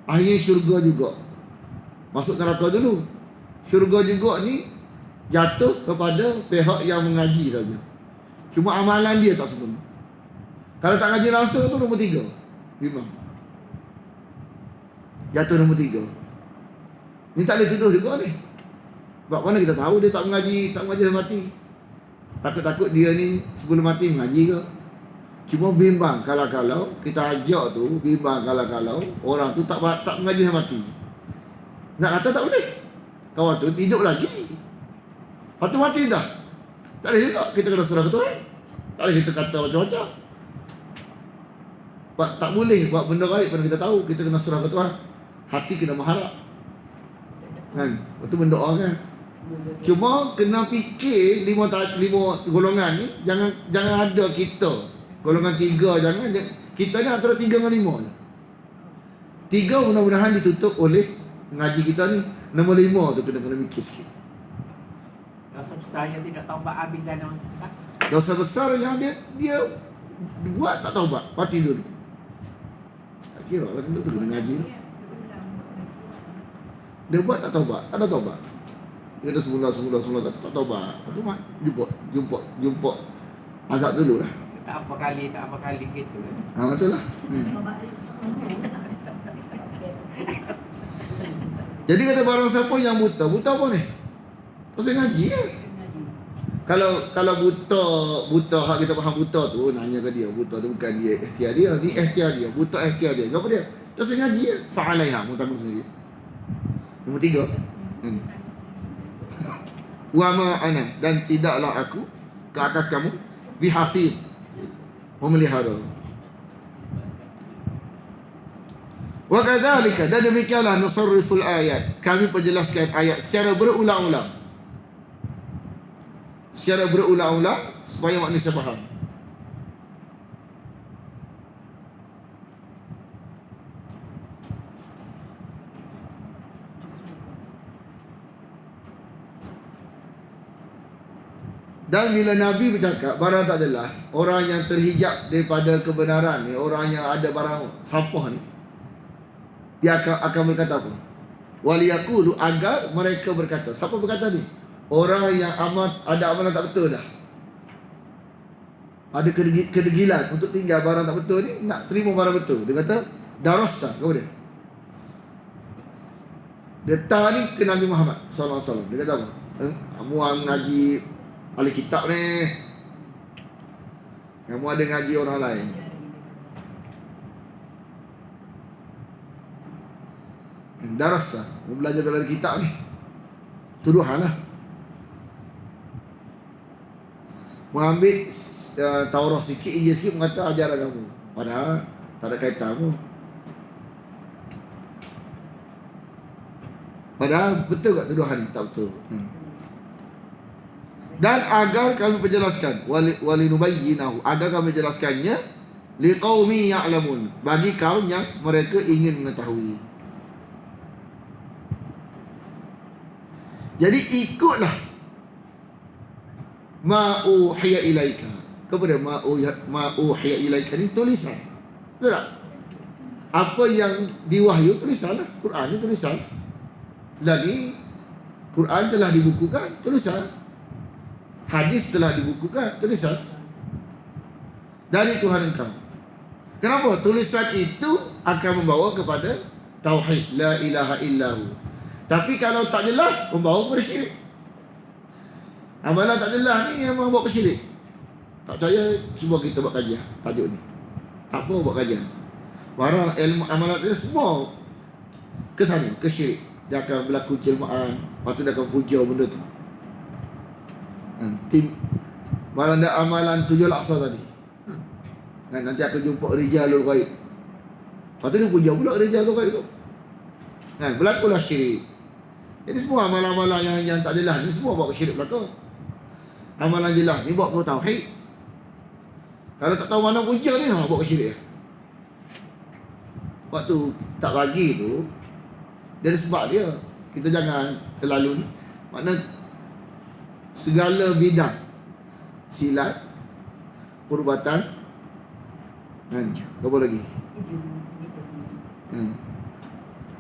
akhirnya syurga juga. Masuk neraka dulu. Syurga juga ni jatuh kepada pihak yang mengaji saja. Cuma amalan dia tak sempurna. Kalau tak ngaji langsung tu nombor 3. Memang jatuh nombor 3. Ni tak boleh tuduh juga ni. Sebab mana kita tahu dia tak mengaji sampai mati. Takut-takut dia ni sebelum mati mengaji ke. Cuma bimbang kalau kita ajak tu, bimbang kalau orang tu tak mengaji sampai mati. Nak kata tak boleh. Kawan tu hidup lagi. Lepas tu mati dah. Tak boleh juga kita kena serah ke Tuhan. Tak boleh kita kata macam-macam. Tak boleh buat benda baik pada kita tahu. Kita kena serah ke Tuhan. Hati kena mengharap. Kan? Lepas tu berdoa kan. Cuma kena fikir 5 golongan ni. Jangan ada kita. Golongan 3 jangan. Kita ni antara 3 dengan 5. 3 mudah-mudahan ditutup oleh mengaji kita ni. Nombor 5 tu kena mikir sikit. Dosa besar yang tidak taubat habis dan orang. Dosa besar yang dia buat tak taubat, mati dulu. Tak kira lah tu kena ngaji. Dia buat tak taubat, tak ada taubat. Dia dah semula tak taubat. Lepas tu jumpa azab dulu lah. Tak apa kali gitu. Betul lah. Jadi kata barang siapa yang buta apa ni? Pasal ngaji kan? Kalau buta hak kita faham buta tu, nanya ke dia, buta tu bukan dia ikhtiar dia, ni ikhtiar dia, buta ikhtiar dia. Apa dia? Pasal ngaji kan? Fa'alaiha, mutanggung sendiri. Nombor 3. Wa ma ana, dan tidaklah aku ke atas kamu bihafiz, memelihara. Wa kadzalika, dan demikianlah nusarriful ayat, kami penjelaskan ayat secara berulang-ulang. Secara berulang-ulang supaya manusia faham. Dan bila Nabi bercakap, barang tak adalah orang yang terhijab daripada kebenaran ni, orang yang ada barang sampah ni, dia akan berkata apa? Waliyaqulu, agar mereka berkata. Siapa berkata ni? Orang yang ada amalan tak betul dah. Ada kedegilan untuk tinggal barang tak betul ni, nak terima barang betul. Dia kata, darasta, kau dia. Dia tahu ni ke Nabi Muhammad SAW. Dia kata apa? Kamu ngaji ahli kitab ni. Kamu ada ngaji orang lain. Darasta, belajar dalam kitab ni. Tuduhan lah. Mengambil Taurat sikit, Injil sikit, mengata ajaran kamu. Padahal tak ada kaitan kamu. Padahal betul tak tuduhan ni? Tak betul. Dan agar kami penjelaskan, walinubayyinahu, agar kami jelaskannya liqaumi ya'lamun, bagi kaum yang mereka ingin mengetahui. Jadi ikutlah ma uhiya ilaika. Kepada ma uhiya ilaika ni tulisan. Betul tak? Apa yang diwahyu tulisan lah. Quran ni tulisan. Lagi Quran telah dibukukan, tulisan. Hadis telah dibukukan, tulisan. Dari Tuhan engkau. Kenapa? Tulisan itu akan membawa kepada tauhid, la ilaha illahu. Tapi kalau tak jelas, membawa kepada syirik. Amalan tak jelas ni yang membawa ke syirik. Tak percaya, cuba kita buat kajian tajuk ni. Tak apa buat kajian. Barang ilmu amalan tu semua ke sana, ke syirik. Dia akan berlaku jelmaan, lepas tu dia akan puja benda tu. Malam dah amalan 7 laksa tadi. Nanti akan jumpa rijalul ghaib. Lepas tu dia puja pula rijalul ghaib tu. Berlakulah syirik. Jadi semua amalan-amalan yang tak jelas ni semua bawa ke syirik belakang. Amalan jelas ni bawa ke tauhid. Kalau tak tahu mana punca ni, bawa ke syirik. Waktu tak bagi tu, dia ada sebab dia. Kita jangan terlalu, makna segala bidang silat, perubatan, apa lagi?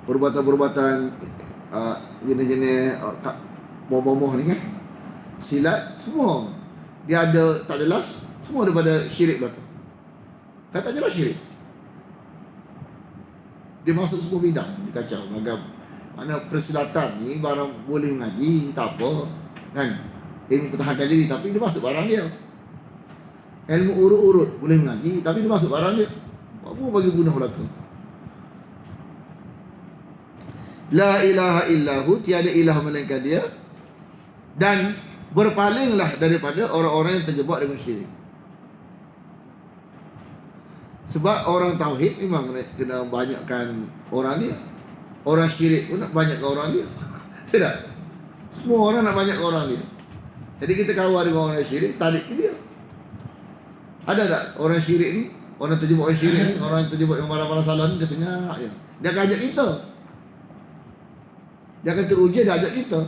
Perubatan-perubatan jenis-jenis moh-moh ni kan, silat, semua dia ada tak jelas, semua daripada syirik belakang. Kalau tak jelas syirik, dia masuk semua bidang, dia kacau agam. Mana persilatan ni barang boleh mengaji, tak apa kan, ilmu pertahankan diri, tapi dia masuk barang dia. Ilmu urut-urut boleh mengaji, tapi dia masuk barang dia. Apa bagi guna belakang? La ilaha illahu, tiada ilah melainkan dia, dan berpalinglah daripada orang-orang yang terjebak dengan syirik. Sebab orang tauhid memang kena banyakkan orang dia. Orang syirik pun nak banyakkan orang dia. Tidak? Semua orang nak banyakkan orang dia. Jadi kita kawal dengan orang syirik, tarik ke dia. Ada tak orang syirik ni, orang terjebak dengan syirik ni, orang yang terjebak dengan barang-barang salah ni, dia senyap je. Dia akan ajak kita. Dia akan teruja, dia ajak kita.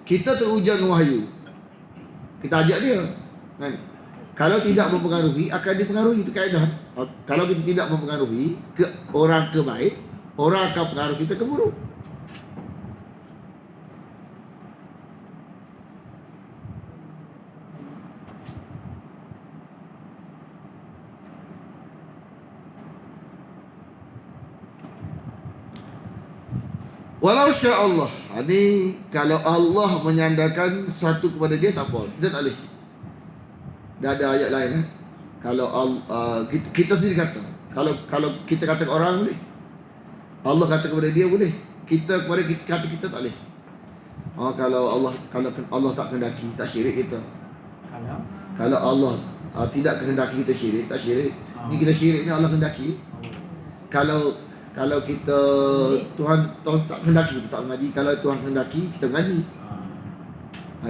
Kita teruja dengan wahyu, kita ajak dia kan? Kalau tidak mempengaruhi, akan dipengaruhi. Itu kaedah. Kalau kita tidak mempengaruhi ke orang ke baik, orang akan pengaruh kita ke buruk. Walau sya Allah. Ini kalau Allah menyandarkan sesuatu kepada dia, tak apa. Dia tak boleh. Dah ada ayat lain. Kalau kita sendiri kata, kalau kita kata ke orang boleh, Allah kata kepada dia boleh, kita kepada kita kata kita tak boleh. Kalau Allah tak kehendaki, tak syirik kita. Kalau Allah tidak kehendaki kita syirik, tak syirik. Ni kita syirik ni Allah kehendaki. Kalau kita Tuhan tak kehendaki, kita tak mengaji. Kalau Tuhan kehendaki, kita mengaji.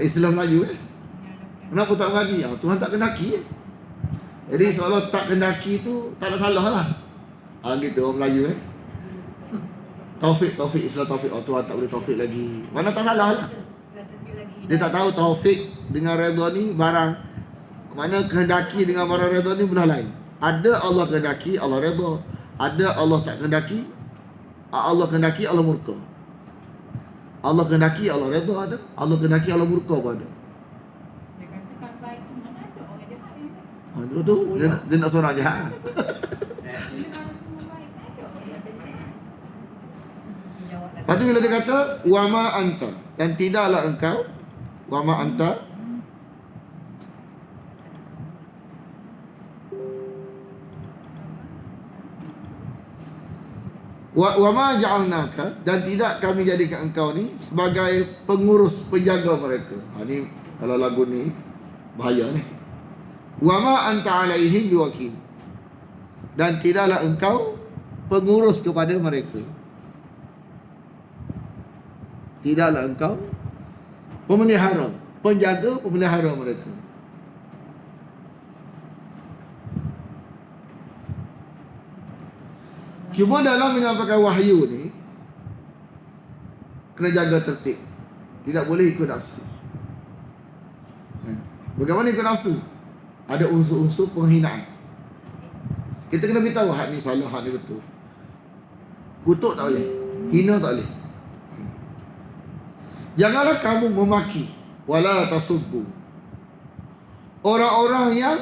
Islam Melayu kenapa tak mengaji? Tuhan tak kehendaki. Jadi seolah tak kehendaki tu tak ada salah lah. Gitu orang Melayu Taufik Islam taufik. Tuhan tak boleh taufik lagi. Mana tak salah lah. Dia tak tahu taufik dengan redha ni barang. Mana kehendaki dengan barang redha ni belah lain. Ada Allah kehendaki, Allah redha. Ada Allah tak kehendaki, Allah kehendaki, Allah murka. Allah kehendaki, Allah redha ada. Allah kehendaki, Allah murka pun ada. Dia kata kalau baik semua tak ada orang jahat ni. Itu tu dia nak seorang jahat. Kalau semua baik tak ada orang jahat. Lepas tu bila dia kata wama anta, dan tidaklah engkau, wama anta, wa ma ja'alnaka, dan tidak kami jadikan engkau ni sebagai pengurus, penjaga mereka. Ni kalau lagu ni bahaya ni. Wa ma anta alaihim biwakil, dan tidaklah engkau pengurus kepada mereka. Tidaklah engkau pemelihara, penjaga, pemelihara mereka. Cuma dalam menyampaikan wahyu ni kena jaga tertib. Tidak boleh ikut nafsu. Bagaimana ikut nafsu? Ada unsur-unsur penghinaan. Kita kena beritahu hak ni salah, hak ni betul. Kutuk tak boleh, hina tak boleh. Janganlah kamu memaki, wala tasubbu, orang-orang yang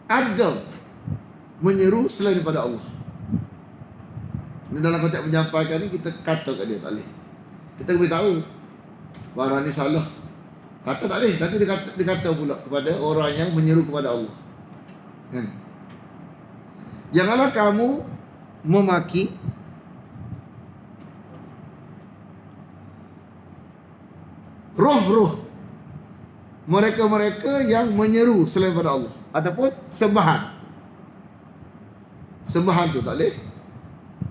ada menyeru selain daripada Allah. Ini dalam konteks menyampaikan ni kita kata kat dia tak boleh. Kita beritahu barang ni salah. Kata tak boleh, nanti dia kata pula kepada orang yang menyeru kepada Allah. Janganlah kamu memaki roh-roh mereka-mereka yang menyeru selain pada Allah ataupun sembahan. Sembahan tu tak boleh.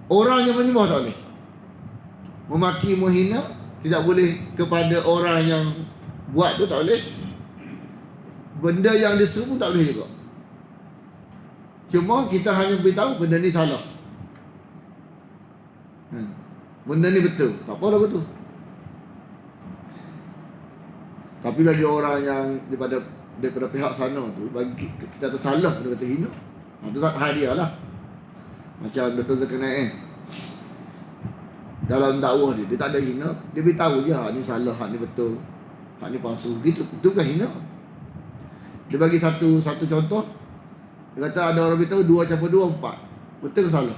Orang yang menyembah tak boleh. Memaki, menghina tidak boleh kepada orang yang buat tu tak boleh. Benda yang diseru pun tak boleh juga. Cuma kita hanya beritahu benda ni salah. Benda ni betul. Tak apa lah betul. Tapi bagi orang yang daripada pihak sana tu, bagi kita tersalah, dia kata hina. Itu hadiah lah. Macam Dr. Zulkarnain dalam dakwah dia tak ada hina. Dia beritahu je hak ni salah, hak ni betul, hak ni palsu. Gitu, itu bukan hina. Dia bagi satu contoh. Dia kata ada orang beritahu 2 campur 2 4. Betul ke salah?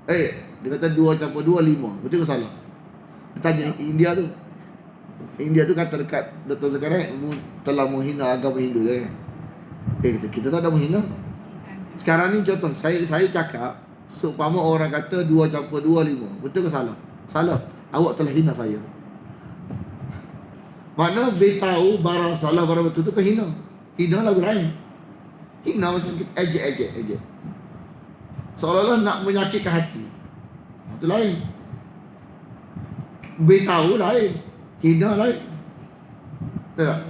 Dia kata 2 campur 2 5. Betul ke salah? Dia tanya India tu. India tu kata dekat Dr. Zulkarnain telah menghina agama Hindu dia. Kita tak ada menghina. Sekarang ni contoh saya cakap seumpama orang kata 2 campur 2 5. Betul ke salah? Salah. Awak telah hina saya. Mana beritahu barang salah barang betul tu kan hina. Hina lagu lain. Hina macam kita ejek. Seolah-olah nak menyakitkan hati. Itu lain. Beritahu lain. Hina lain. Tak?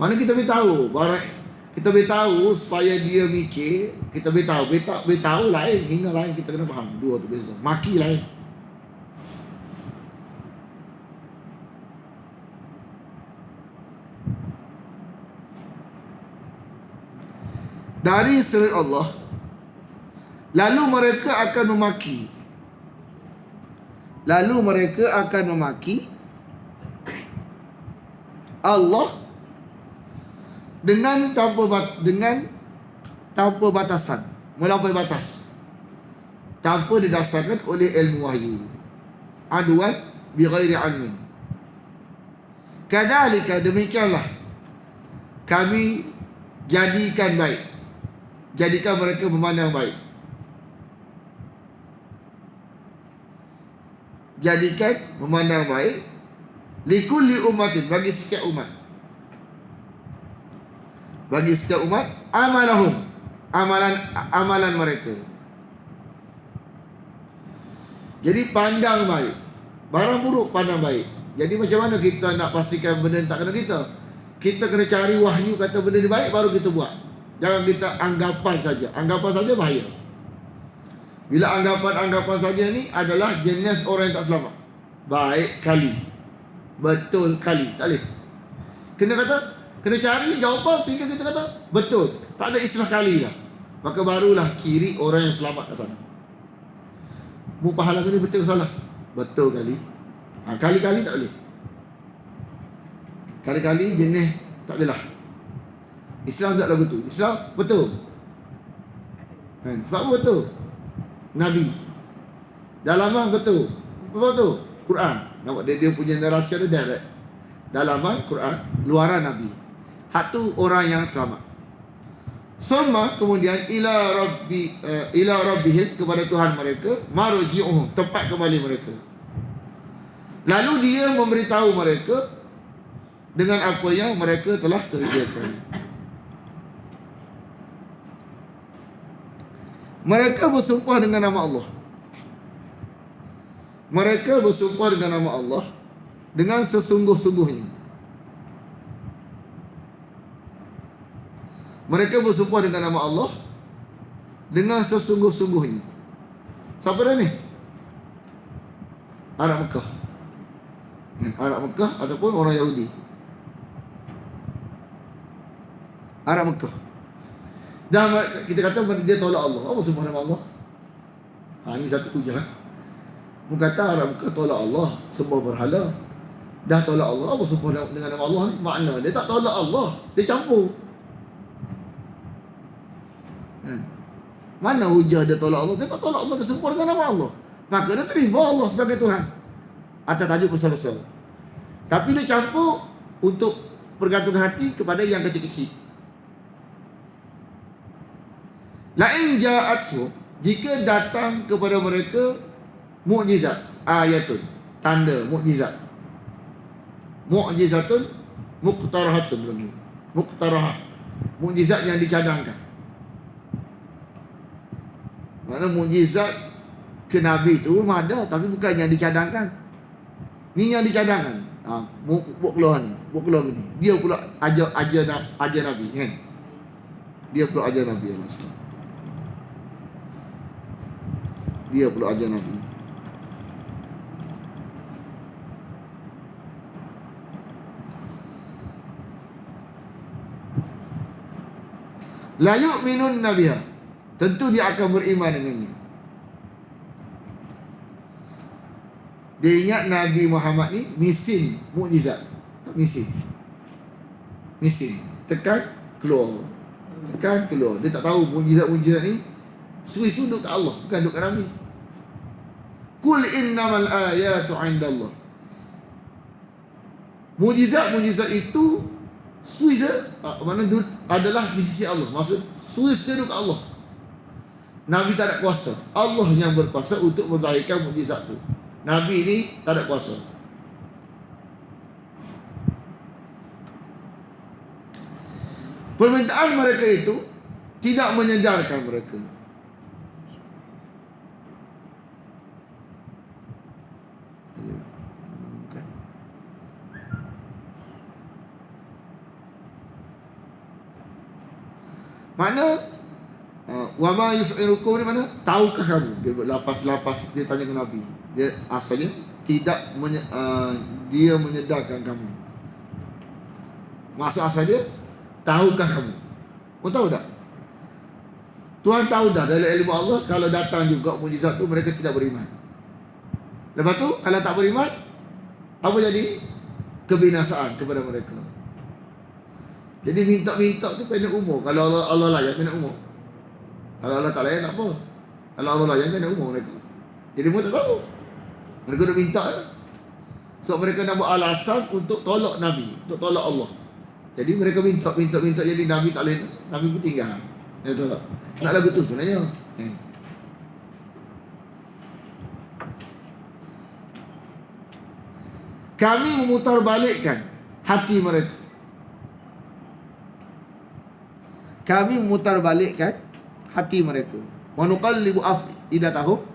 Mana kita beritahu barang, kita beritahu supaya dia mikir. Kita beritahu lain, hina lain. Kita kena faham dua tu beza. Maki lain. Dari selain Allah, lalu mereka akan memaki Allah dengan tanpa batasan, melampaui batas, tanpa didasarkan oleh ilmu wahyu, aduan bi ghairi ilmin. Kadzalika, demikianlah kami jadikan mereka memandang baik. Jadikan memandang baik likulli ummatin, bagi setiap umat. Bagi setiap umat amalahum, amalan mereka. Jadi pandang baik. Barang buruk pandang baik. Jadi macam mana kita nak pastikan benda tak kena kita? Kita kena cari wahyu kata benda ni baik baru kita buat. Jangan kita anggapan saja. Anggapan saja bahaya. Bila anggapan saja ni adalah jenis orang yang tak selamat. Baik kali, betul kali, tak boleh. Kena cari jawapan sehingga kita kata betul. Tak ada istilah kali lah. Maka barulah kiri orang yang selamat kat sana. Mu pahala ni betul ke salah? Betul kali. Kali-kali tak boleh. Kali-kali jenis tak boleh lah. Islam tak lagu tu. Islam betul. Sebab apa betul? Nabi. Dalaman betul. Betul. Quran. Nampak dia punya narasi ada direct. Dalaman Quran, luaran Nabi. Hak tu orang yang selamat. Summa, kemudian ila rabbihim, kepada Tuhan mereka, marji'uhum, tempat kembali mereka. Lalu dia memberitahu mereka dengan apa yang mereka telah kerjakan. Mereka bersumpah dengan nama Allah. Mereka bersumpah dengan nama Allah dengan sesungguh-sungguhnya. Mereka bersumpah dengan nama Allah dengan sesungguh-sungguhnya. Siapa dah ni? Anak Mekah. Anak Mekah ataupun orang Yahudi. Anak Mekah. Dan kita kata dia tolak Allah. Apa sumpah nama Allah? Ini satu hujah. Mereka kata Anak Mekah tolak Allah, sembah berhala. Dah tolak Allah, apa sumpah dengan nama Allah ni? Makna dia tak tolak Allah, dia campur. Mana hujah dia tolak Allah? Dia tak tolak Allah, dia sembah dengan nama Allah. Maka dia terima Allah sebagai Tuhan atas tajuk besar-besar. Tapi dia campur untuk pergantungan hati kepada yang kecil-kecil. Lain ja'atsu, jika datang kepada mereka mukjizat, ayatun, tanda, mukjizat. Mukjizatun, muqtarahatun lagi. Muqtarah, mukjizat yang dicadangkan. Mana mukjizat ke Nabi tu memang ada, tapi bukan yang dicadangkan. Ni yang dicadangkan. Buat keluar ni, buat keluar ni. Dia pula ajar Nabi kan. Dia pula ajar Nabi Allah. Dia pula ajar Nabi. La yu'minun nabiha. Tentu dia akan beriman dengannya. Dia ingat Nabi Muhammad ni misin mukjizat. Tak misin. Misin. Tekan keluar. Tekan keluar. Dia tak tahu mukjizat-mukjizat ni suri-suri duduk kat Allah, bukan duduk kat Nabi. Kul innamal ayatu 'indallah. Mukjizat-mukjizat itu suri mana adalah di sisi Allah. Maksud suri-suri duduk kat Allah. Nabi tak ada kuasa. Allah yang berkuasa untuk menzahirkan mukjizat tu. Nabi ni tak ada kuasa. Permintaan mereka itu tidak menyedarkan mereka. Mana wa ma yus'irukum ni mana? Tahukah kamu? Dia lapas-lapas dia tanya ke Nabi. Dia asalnya tidak dia menyedarkan kamu. Maksud asal dia, tahukah kamu? Kau tahu tak? Tuhan tahu dah dalam ilmu Allah kalau datang juga mukjizat tu mereka tidak beriman. Lepas tu kalau tak beriman, apa jadi? Kebinasaan kepada mereka. Jadi minta-minta tu pendek umur. Kalau Allah layan pendek umur. Kalau Allah tak layan tak apa. Kalau Allah layan pendek umur mereka. Jadi mereka tak tahu. Mereka dah minta ya. So mereka nak buat alasan untuk tolak Nabi, untuk tolak Allah. Jadi mereka minta jadi Nabi tak layan. Nabi pun tinggal. Ya tahu tak? Nak lagu tu sebenarnya. Kami memutarbalikkan hati mereka. Kami memutarbalikkan hati mereka. Wa nuqallibu afidatahum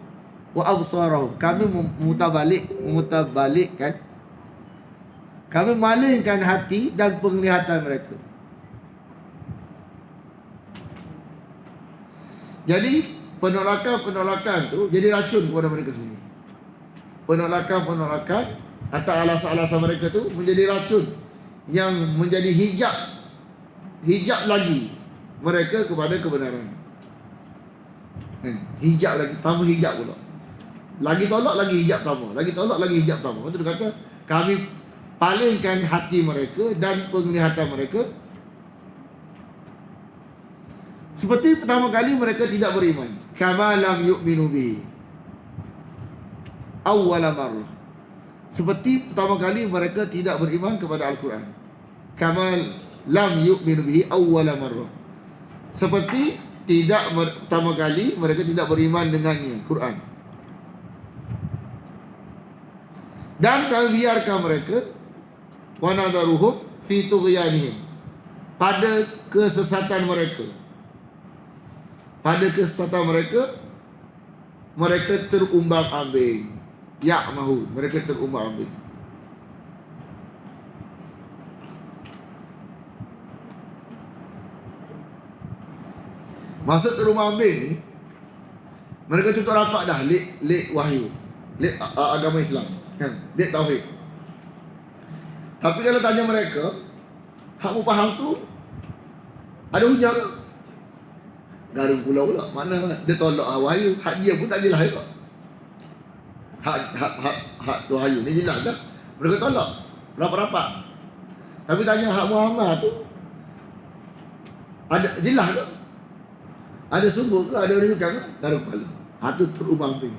wa absarahum. Kami memutarbalikkan. Kami malingkan hati dan penglihatan mereka. Jadi penolakan tu jadi racun kepada mereka sendiri. Penolakan atau alasan-alasan mereka tu menjadi racun yang menjadi hijab lagi mereka kepada kebenaran. Hijab lagi, tambah hijab pula. Lagi tolak, lagi hijab tambah. Lagi tolak, lagi hijab tambah. Lepas tu dia kata, kami palingkan hati mereka dan penglihatan mereka. Seperti pertama kali mereka tidak beriman. Kama lam yu'minu bihi awwala marrah. Seperti pertama kali mereka tidak beriman kepada Al-Quran. Kama lam yu'minu bihi awwala marrah. Seperti pertama kali mereka tidak beriman dengannya, Quran. Dan kami biarkan mereka wa nadaruhum fi tughyanihim, pada kesesatan mereka. Pada kesesatan mereka terumbang-ambing. Ya'mahu, mereka terumbang-ambing. Masuk ke rumah ambing ni, mereka tutup rapat dah, lek wahyu, lek agama Islam, kan? Lek tauhid. Tapi kalau tanya mereka, hak mu faham tu ada hujah ke? Garung pula. Mana dia tolak wahyu, hak dia pun tak jelas juga. Hak tu wahyu ni jelas dah. Mereka tolak rapat-rapat. Tapi tanya hak Muhammad tu ada jelas ke? Ada sumber ke? Ada rujukan ke? Garung kepala. Hak tu terubang-ambing.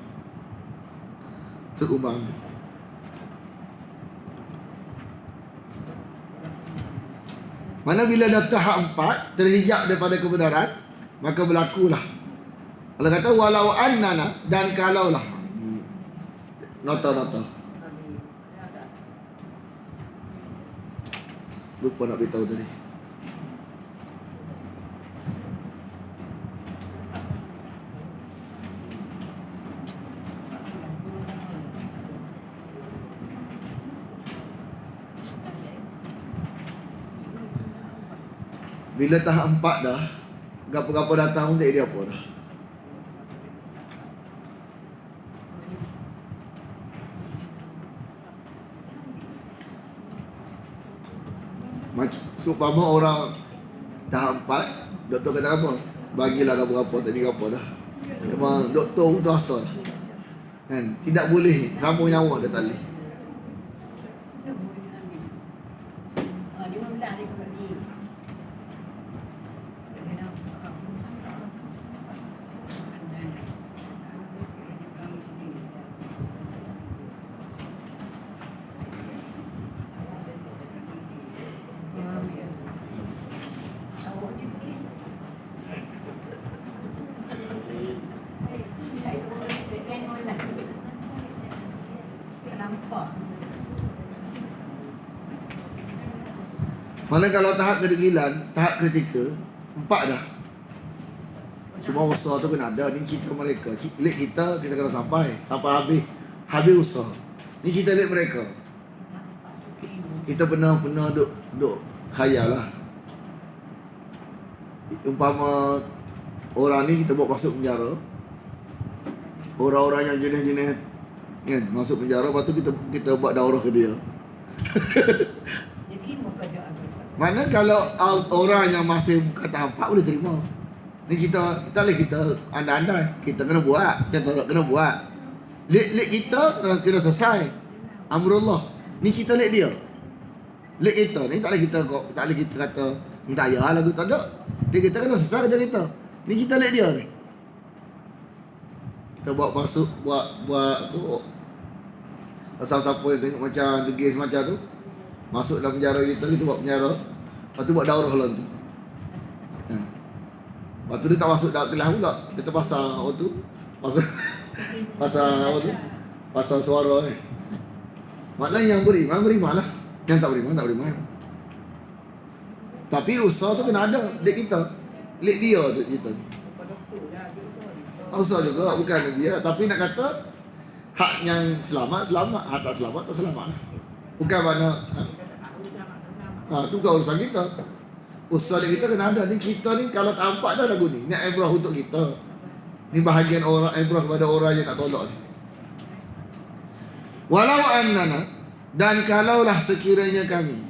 Mana bila dah tahap 4 terhijab daripada kebenaran, maka berlakulah. Allah kata walau annana, dan kalaulah. Nota. Lupa nak beritahu tadi. Bila tahap 4 dah, gapo-gapo datang untuk dia apa dah. Macam seumpama orang tahap 4, doktor kata apa? Bagilah gapo-gapo tadi gapo dah. Memang doktor tu asal. Kan? Tidak boleh ramu nyawa dia tali. Mana kalau tahap kedegilan, tahap kritikal, 4 dah. Semua usaha tu kena ada. Ni cerita mereka. Lek kita kena sampai habis usaha. Ni cerita lek mereka. Kita pernah duk khayal lah. Umpama orang ni kita bawa masuk penjara. Orang-orang yang jenis-jenis kan masuk penjara, lepas tu kita buat daurah ke dia. Mana kalau orang yang masih bukan tahap 4 boleh terima. Ni kita andai-andai kita kena buat, kita kena buat. Lek kita kena selesai. Amrullah. Ni cerita lek dia. Lek kita ni tak boleh kita kata minta ya lagu tak ada. Dia kita kena selesai kerja kita. Ni cerita lek dia ni. Kita buat masuk buat tu. Siapa yang tengok macam degis macam tu, masuk dalam penjara kita buat penjara. Lepas tu buat daurah lah tu. Lepas tu dia tak masuk dalam kelas pula. Dia terpasang apa tu. Pasang apa tu. Pasang suara ni. Maknanya yang beriman lah. Yang tak beriman. Tapi usaha tu kena ada. Dek kita. Lek dia tu kita. Usaha juga. Bukan dia. Tapi nak kata hak yang selamat. Hak tak selamat lah. Bukan mana tu bukan urusan kita. Usaha kita kena ada. Ni kita ni kalau tampak dah lagu ni. Ni ibrah untuk kita. Ni bahagian orang ibrah kepada orang yang tak tolak ni. Walau annana, dan kalaulah sekiranya kami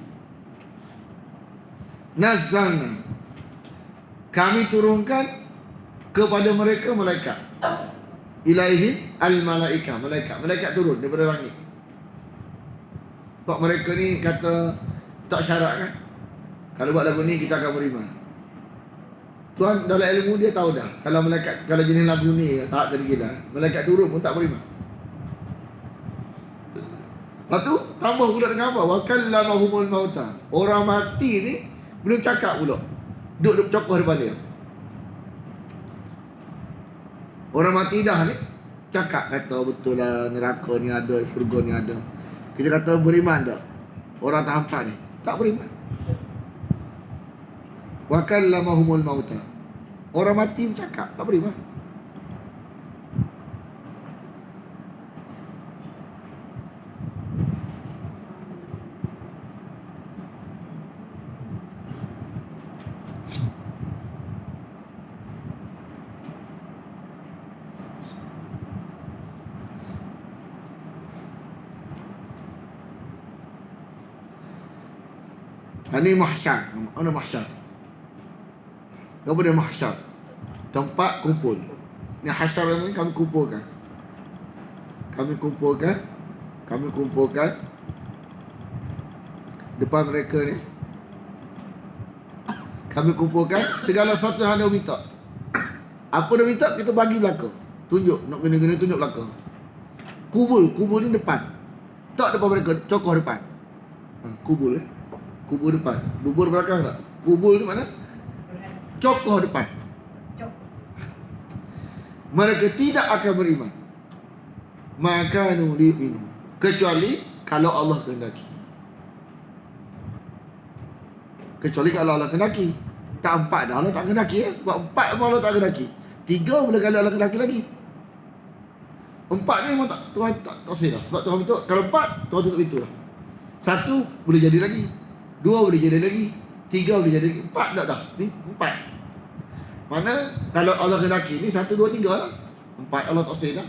nazzalna, kami turunkan kepada mereka malaikat. Ilaihim al-malaikah, malaikat turun daripada langit. Sebab mereka ni kata tak syarat kan. Kalau buat lagu ni kita akan beriman. Tuhan dalam ilmu dia tahu dah. Kalau jenis lagu ni tak tergila, malaikat turun pun tak beriman. Lepas tu tambah pula dengan apa? Wa kallamahumul mauta. Orang mati ni belum cakap pula. Duduk cokoh depan dia. Orang mati dah ni cakap kata betul lah neraka ni ada, syurga ni ada. Kita kata beriman tak? Orang tak hampa ni tak beriman. Wa kallamahumul mauta. Orang mati bercakap tak beriman. Ini mahsyar. Mana mahsyar? Apa dia mahsyar? Tempat kumpul. Ni hasyar ni kami kumpulkan. Kami kumpulkan depan mereka ni. Kami kumpulkan segala sesuatu yang anda minta. Apa dia minta, kita bagi belakang. Tunjuk, nak kena tunjuk belakang. Kubul ni depan. Tak depan mereka, cokoh depan. Kubul depan. Bubur belakang tak? Kubul ni mana? Cokoh depan. Mereka tidak akan beriman. Maka minum. Kecuali kalau Allah kehendaki. Kecuali kalau Allah kehendaki. Tak 4 dah Allah tak kehendaki. Buat 4 pun Allah tak kehendaki. 3 boleh kalau Allah kehendaki lagi. 4 ni memang tak, Tuhan tak sih dah. Sebab Tuhan betul. Kalau 4, Tuhan tutup pintu dah. 1 boleh jadi lagi. 2 boleh jadi lagi. 3 boleh jadi lagi. 4 dah. Ni 4. Mana kalau Allah kehendaki ni 1, 2, 3 lah. 4 Allah tak sih dah.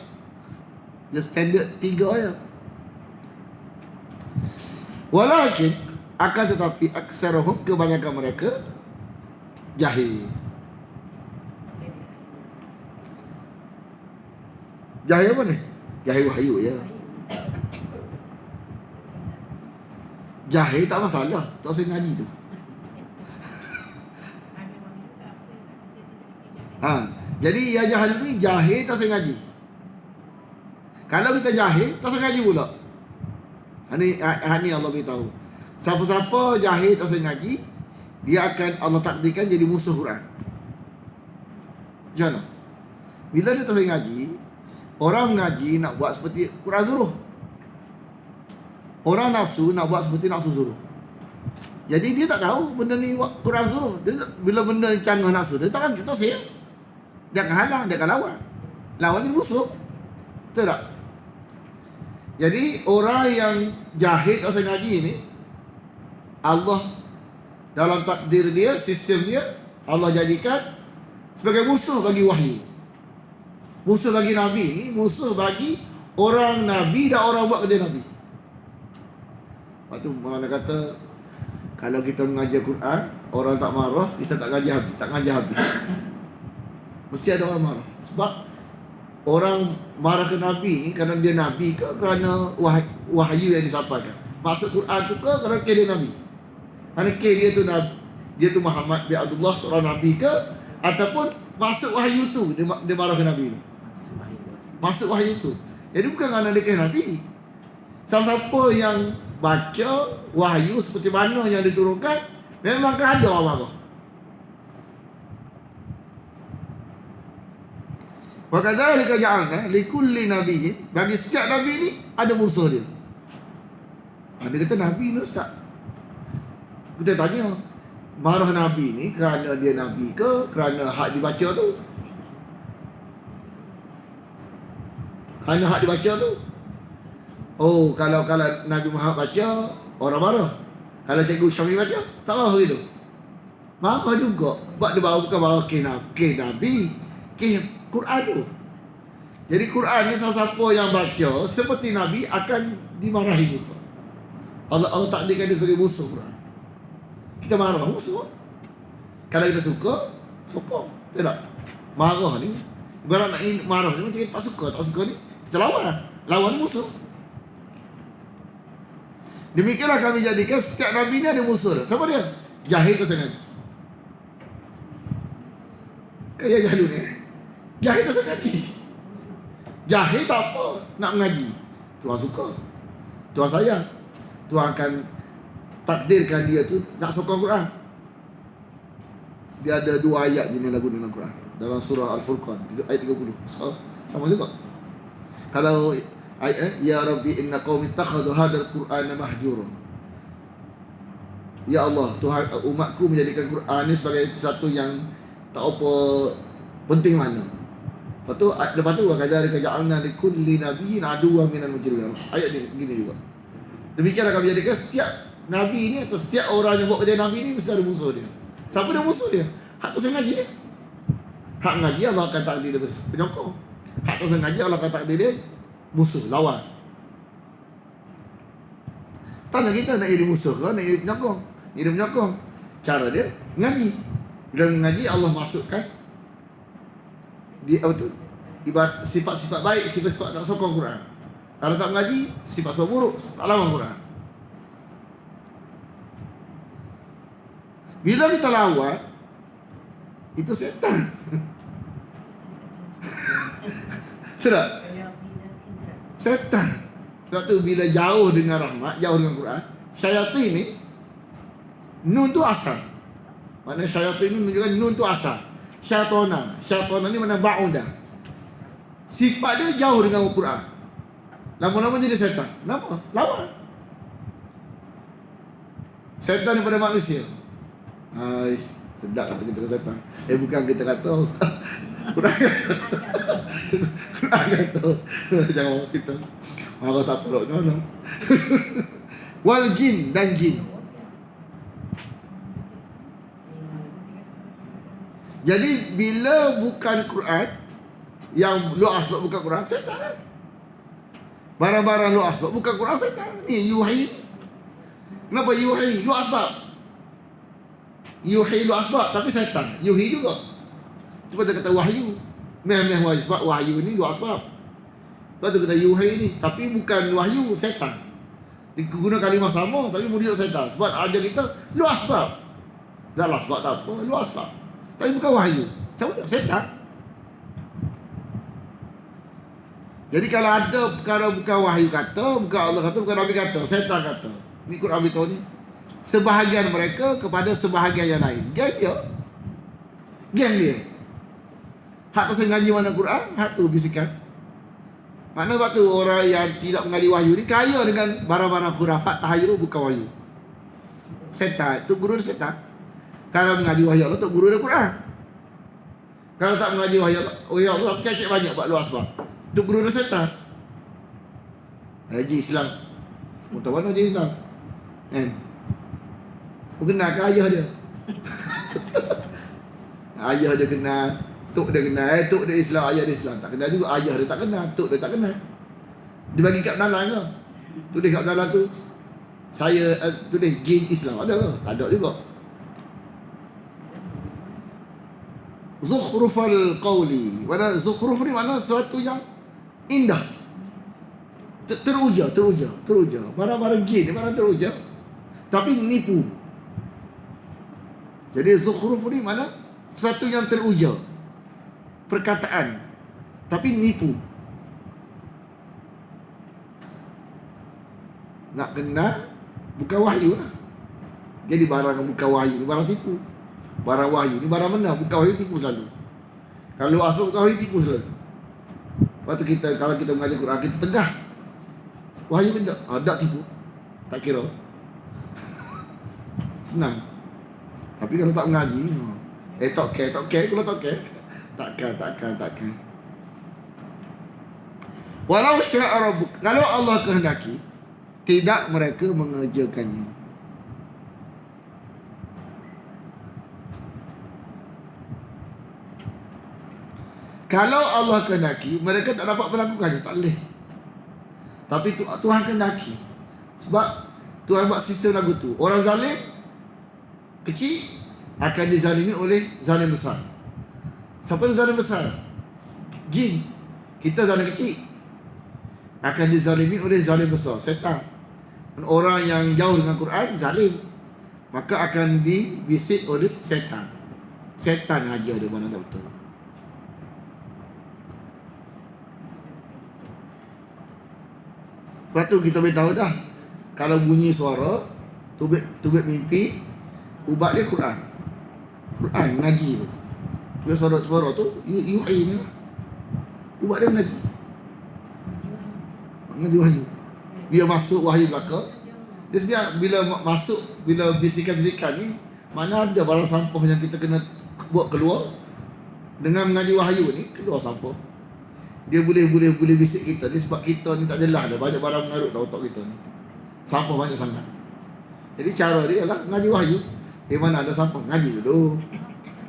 Dia standard 3 aja. Walakin akan tetapi aksaruhum, kebanyakan mereka jahil. Jahil apa ni? Jahil wahyu ya. Jahil tak masalah, tak usah ngaji tu. Jadi ya jahil ni jahil tak usah ngaji. Kalau kita jahil, tak usah ngaji pula. Ini Allah beritahu. Siapa-siapa jahil tak usah ngaji, dia akan Allah takdirkan jadi musuh Quran. Jangan. Bila dia tak usah ngaji, orang ngaji nak buat seperti Quran suruh. Orang nafsu nak buat seperti nafsu suruh. Jadi dia tak tahu benda ni Quran suruh. Dia bila benda canggah nafsu, dia tak akan sih. Dia akan halang, dia akan lawan. Lawan ni musuh. Betul tak? Jadi orang yang jahil tak usah ngaji ni, Allah dalam takdir dia, sistem dia, Allah jadikan sebagai musuh bagi wahyu. Musuh bagi Nabi ni, musuh bagi orang Nabi dan orang buat kerja Nabi. Lepas tu Maulana kata, kalau kita mengajar Quran, orang tak marah, kita tak ngajar habis. Mesti ada orang marah. Sebab orang marah ke Nabi ni kerana dia Nabi ke kerana wahyu yang disampaikan. Maksud Quran tu ke kerana dia Nabi. Kerana dia tu Nabi, dia tu Muhammad bin Abdullah seorang Nabi ke, ataupun maksud wahyu tu dia marah ke Nabi ni. Maksud wahyu tu. Jadi bukan kerana dia Nabi. Siapa yang baca wahyu seperti mana yang diturunkan, memang kan ada orang marah. Wa kadzalika ja'alna likulli nabiyyin, bagi setiap nabi ni ada musuh dia. Dia kata nabi ni ustaz. Kita tanya, marah nabi ni kerana dia nabi ke kerana hak dibaca tu? Kerana hak dibaca tu. Oh, kalau Nabi Muhammad baca, orang marah. Kalau Cikgu Syami baca, tak marah gitu. Marah juga. Sebab dia bawa bukan bawa ke Nabi, ke Quran tu. Jadi Quran ni siapa yang baca seperti Nabi akan dimarahi juga. Allah takdirkan dia sebagai musuh Quran. Kita marah musuh. Kalau kita suka. Dia tak? Marah ni, ibarat nak marah ni macam kita tak suka ni, kita lawan musuh. Demikianlah kami jadikan setiap Nabi ni ada musuh dia. Siapa dia? Jahil ke sengaja? Kayak jahil ni. Jahil ke sengaja? Jahil tak apa, nak mengaji. Tuhan suka, Tuhan sayang. Tuhan akan takdirkan dia tu nak sokong Quran. Dia ada 2 ayat jenis lagu dalam Quran. Dalam surah Al-Furqan, ayat 30. Sama juga. Kalau ayat, ya Rabbi inna qaumi ittakhadhu hadzal Qur'ana mahjura. Ya Allah, Tuhan, umatku menjadikan Quran ni sebagai satu yang tak apa penting mana. Lepas tu kadzalika ja'alna likulli nabiyyin aduwwan minal mujrimin. Ayat ni gini juga. Demikianlah kami jadikan setiap nabi ni atau setiap orang yang buat kerja nabi ni mesti ada musuh dia. Siapa dia musuh dia? Hak tu sengaja dia. Hak ngaji Allah akan takdir dia penyokong. Hak tu sengaja Allah akan takdir dia musuh, lawan. Tanya kita nak jadi musuh ke nak jadi penyokong? Ni dia menyokong. Cara dia ngaji. Bila mengaji Allah masukkan di apa tu? Ibarat sifat-sifat baik, sifat-sifat nak sokong Quran. Kalau tak mengaji, sifat-sifat buruk, tak lawan Quran. Bila kita lawan, itu setan. Tidak? Setan. Sebab tu bila jauh dengan rahmat, jauh dengan Quran, syaitan ni, nun tu asal. Maknanya syaitan ni menunjukkan nun tu asal. Syaitana. Syaitana ni mana ba'udah. Sifat dia jauh dengan Al-Quran. Lama-lama jadi setan. Kenapa? Lawan. Setan daripada manusia. Hai, sedap kata kita setan. Bukan kita kata Ustaz. Quran kata. Jangan kita marah tak perut no. Wal jin dan jin. Jadi bila bukan Quran, yang luas sebab bukan Quran, setan. Barang-barang luas sebab bukan Quran, setan. Ni yuhi. Kenapa yuhi? Luas sebab. Yuhi luas sebab, tapi setan. Yuhi juga. Cuma dia kata wahyu. Memang wahyu sebab wahyu ni luas sebab. Lepas tu kata yuhi ni, tapi bukan wahyu, setan. Dia guna kalimah sama tapi murid setan. Sebab ajar kita luas sebab. Dah lah sebab tak apa, luas sebab. Tapi bukan wahyu. Siapa tak? Setan. Jadi kalau ada perkara bukan wahyu kata, bukan Allah kata, bukan Nabi kata, setan kata. Ni Quran beritahu ni. Sebahagian mereka kepada sebahagian yang lain. Geng dia. Geng dia. Hak tu saya ngaji mana Quran, hak tu bisikan. Mana waktu orang yang tidak mengaji wahyu ni kaya dengan barang-barang khurafat, tahayul, bukan wahyu. Setan. Tu guru dia setan. Kalau mengaji wahyu Allah, tu guru dia Quran. Kalau tak mengaji wahyu Allah, kecek banyak buat luas sebab. Tu guru dia setan. Haji Islam. Untuk mana Haji Islam? Kan? Kenal ke ayah dia? Ayah dia kenal, tok dia kenal, tok dia Islam, ayah dia Islam. Tak kenal juga, ayah dia tak kenal, tok dia tak kenal. Dia bagi kat penalang ke? Tulis kat penalang tu, saya tulis jin Islam, ada ke? Tak ada juga. Zukhrufal qawli. Mana zukhruf ni mana sesuatu yang indah. Teruja. Barang-barang jin ni barang teruja. Tapi nipu. Jadi zukhruf ni mana sesuatu yang teruja. Perkataan. Tapi nipu. Nak kena bukan wahyu lah. Jadi barang yang bukan wahyu ni barang tipu. Barang wahyu ni barang benar, bukan wahyu tipu selalu. Kalau asal bukan wahyu tipu selalu. Lepas tu kita, kalau kita mengajar Quran, kita tegah. Wahyu kan tak tipu. Tak kira. Senang. Tapi kalau tak mengaji, tak care, kalau tak care. Takkan. Walau sya'a rabbuk, kalau Allah kehendaki, tidak mereka mengerjakannya. Kalau Allah kehendaki, mereka tak dapat melakukannya, tak boleh. Tapi Tuhan kehendaki. Sebab Tuhan buat sistem lagu tu. Orang zalim kecil akan dizalimi oleh zalim besar. Siapa yang zalim besar? Jin. Kita zalim kecil akan dizalimi oleh zalim besar, setan. Dan orang yang jauh dengan Quran zalim, maka akan dibisik oleh setan. Setan ajar dia mana tak betul. Lepas tu kita beritahu dah, kalau bunyi suara, tubik mimpi, ubat dia Quran. Quran ngaji tu. Tubik suara tu yuhi ni lah. Ubat dia ngaji. Ngaji wahyu. Dia masuk wahyu belaka. Dia sebenarnya bila masuk, bila bisikan-bisikan ni, mana ada barang sampah yang kita kena buat keluar. Dengan mengaji wahyu ni, keluar sampah. Dia boleh bisik kita ni sebab kita ni tak jelas dah, banyak barang mengarut dalam otak kita ni. Sampah banyak sangat. Jadi cara dia ialah ngaji wahyu. Mana ada sampah, ngaji dulu.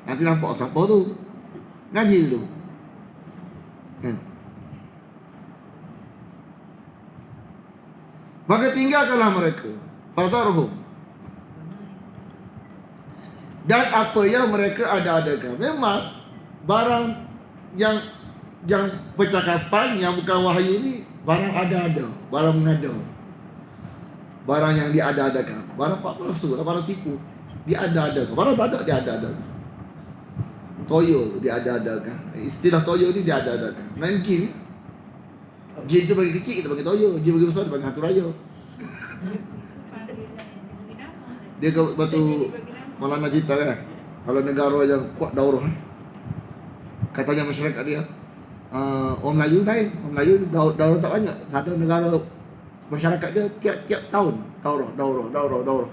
Nanti nampak sampah tu, ngaji dulu. Kan? Maka tinggalkanlah mereka. Fadharhum. Dan apa yang mereka ada-adakan. Memang barang yang percakapan yang bukan wahyu ni barang ada-ada, barang mengada. Barang yang diada-adakan, barang palsu, barang tipu. Diada-adakan. Barang tak ada diada-adakan. Toyo diada-adakan. Istilah toyo ni diada-adakan. Dan jin tu bagi kecil kita bagi toyo, jin bagi besar dia bagi hantu raya. Dia ke batu Maulana cerita kan, kalau negara yang kuat daurah, katanya masyarakat dia, orang Melayu lain, orang Melayu daurah tak banyak. Ada negara masyarakat dia tiap tahun daurah.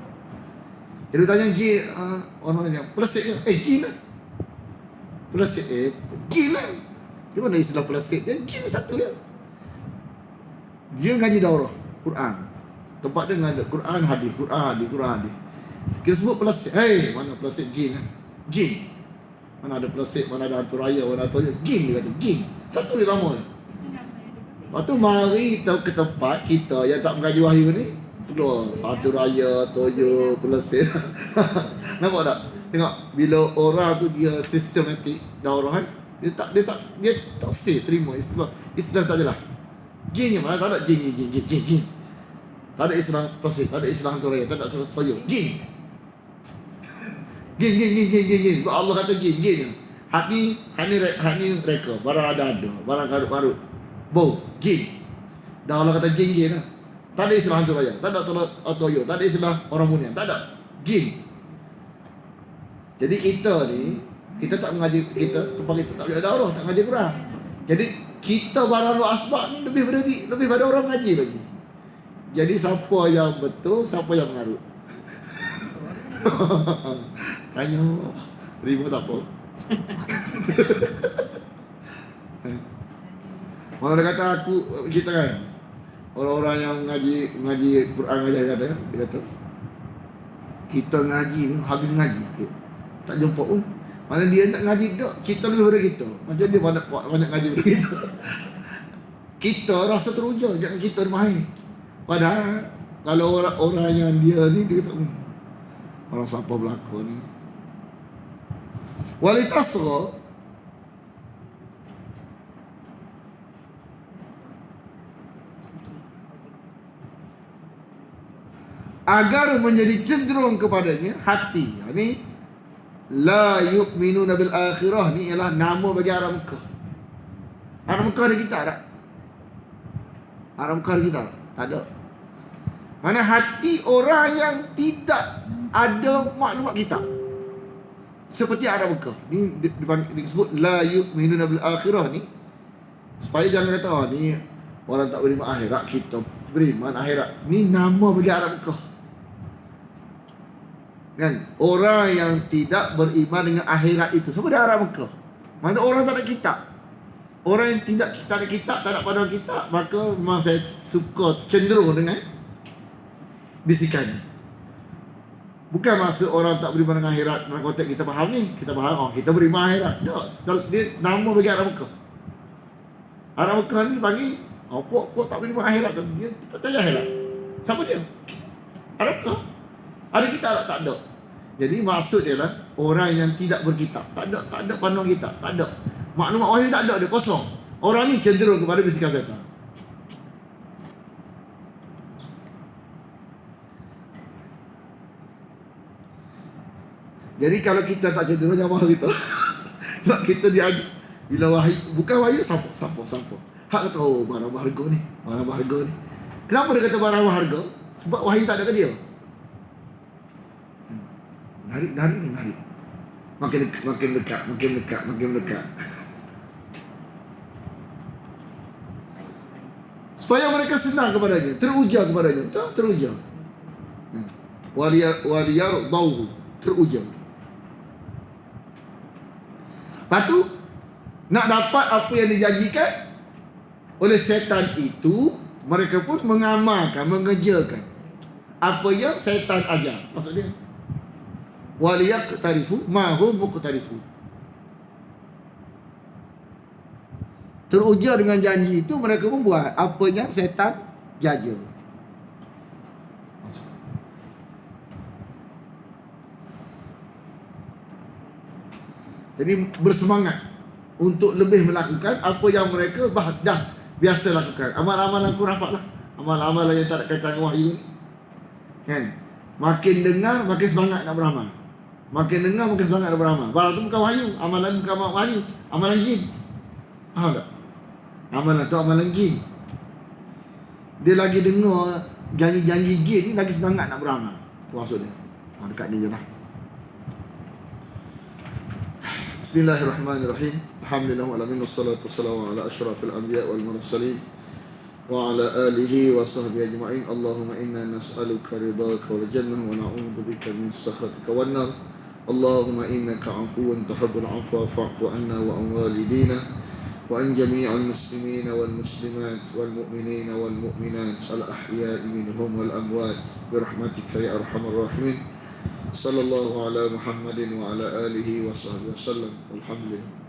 Jadi tanya jin, orang yang pelasik dia, jin lah. Pelasik, jin lah. Di mana istilah pelasik dia? Jin satu dia. Dia ngaji daurah Quran. Tempat dia ngaji Quran hadis. Kita sebut pelasik. Mana pelasik jin? Jin. Mana ada pelasik, mana ada hantu raya, mana ada toyo. Jin dia kata, jin. Satu dia nama dia. Lepas tu mari kita ke tempat kita yang tak mengaji wahyu ni. Keluar hantu raya, toyo, pelasik. Nampak tak? Tengok bila orang tu dia sistematik daurah kan. Dia tak say terima Islam tak adalah. Jin je mana tak ada jin. Tak ada Islam pelasik, tak ada Islam hantu raya, tak ada toyo. Jin. Sebab Allah kata jin je. Hak ni mereka barang ada, barang karut-karut. Bau, jin. Dah Allah kata jin lah. Tak ada Islam hantu raya, tak ada toyo, tak ada Islam orang munian, tak ada. Jin. Jadi kita ni, kita tak mengaji, kita tempat kita tak boleh ada orang, tak mengaji Quran. Jadi kita barang asbab ni lebih pada orang mengaji lagi. Jadi siapa yang betul, siapa yang mengarut? Tanya, terima tak apa? Mana dia kata kita kan, orang-orang yang mengaji Quran dia kata, kita ngaji, habis ngaji, tak jumpa mana dia tak ngaji tak, kita lebih daripada kita. Macam dia banyak ngaji daripada kita. Kita rasa teruja, jangan kita main. Padahal kalau orang yang dia ni dia kata, orang siapa berlakon ni. Walitasra agar menjadi cenderung kepadanya hati. Ini la yu'minuna bil akhirah ni ialah nama bagi Arab Mekah. Arab Mekah ada kita tak? Arab Mekah ada kita tak ada. Mana hati orang yang tidak ada maklumat kitab. Seperti Arab Mekah. Ni disebut la yu'minuna bil akhirah ni. Supaya jangan kata ni orang tak beriman akhirat, kita beriman akhirat. Ni nama bagi Arab Mekah. Kan? Orang yang tidak beriman dengan akhirat itu sebab dia Arab Mekah. Mana orang tak ada kitab. Orang yang tak ada kitab, tak ada pandangan kitab, maka memang saya suka cenderung dengan bisikannya. Bukan maksud orang tak beriman dengan akhirat dalam konteks kita faham ni. Kita faham, kita beriman akhirat. Tak. Dia nama bagi Arab Mekah. Arab Mekah ni bagi puak tak beriman akhirat tu. Dia tak percaya akhirat. Siapa dia? Arab Mekah. Ada kitab tak ada. Jadi maksud dia lah orang yang tidak berkitab, tak ada pandangan kitab, tak ada. Maklumat wahyu tak ada, dia kosong. Orang ni cenderung kepada bisikan syaitan. Jadi kalau kita tak cenderung jangan marah kita. Sebab kita bila wahyu, bukan wahyu siapa. Hak kata barang berharga ni. Kenapa dia kata barang berharga? Sebab wahyu tak ada ke dia. Narik. Makin dekat. Supaya mereka senang kepadanya, teruja kepadanya. Teruja. Waliyar dauhu, teruja. Lepas tu nak dapat apa yang dijanjikan oleh syaitan itu, mereka pun mengamalkan, mengerjakan apa yang syaitan ajar. Maksudnya waliyaqtarifu ma hum muqtarifu. Teruja dengan janji itu mereka pun buat apa yang syaitan jaja. Jadi bersemangat untuk lebih melakukan apa yang mereka dah biasa lakukan. Amal-amalan khurafat lah. Amal-amalan yang tak ada kaitan dengan wahyu ni. Kan? Makin dengar, makin semangat nak beramal. Makin dengar, makin semangat nak beramal. Padahal tu bukan wahyu. Amalan bukan wahyu. Amalan jin. Faham tak? Amalan tu amalan jin. Dia lagi dengar janji-janji jin ni, lagi semangat nak beramal. Tu maksudnya. Dekat dia je lah. Bismillahirrahmanirrahim. Alhamdulillah wassalatu wassalamu ala asyrafil anbiya wal mursalin wa ala alihi wa sahbihi ajma'in. Allahumma inna nas'aluka ridhaka wal jannah wa na'udzu bika min sakhatika wan nar. Allahumma innaka 'afuwun tuhibbul 'afwa fa'fu 'anna wa an walidina wa an jami'al muslimina wal muslimat wal mu'minina wal mu'minat al ahya'i minhum wal amwat bi rahmatika ya arhamar rahimin. Sallallahu ala Muhammadin wa ala alihi wa sahbihi wasallam. Alhamdulillah.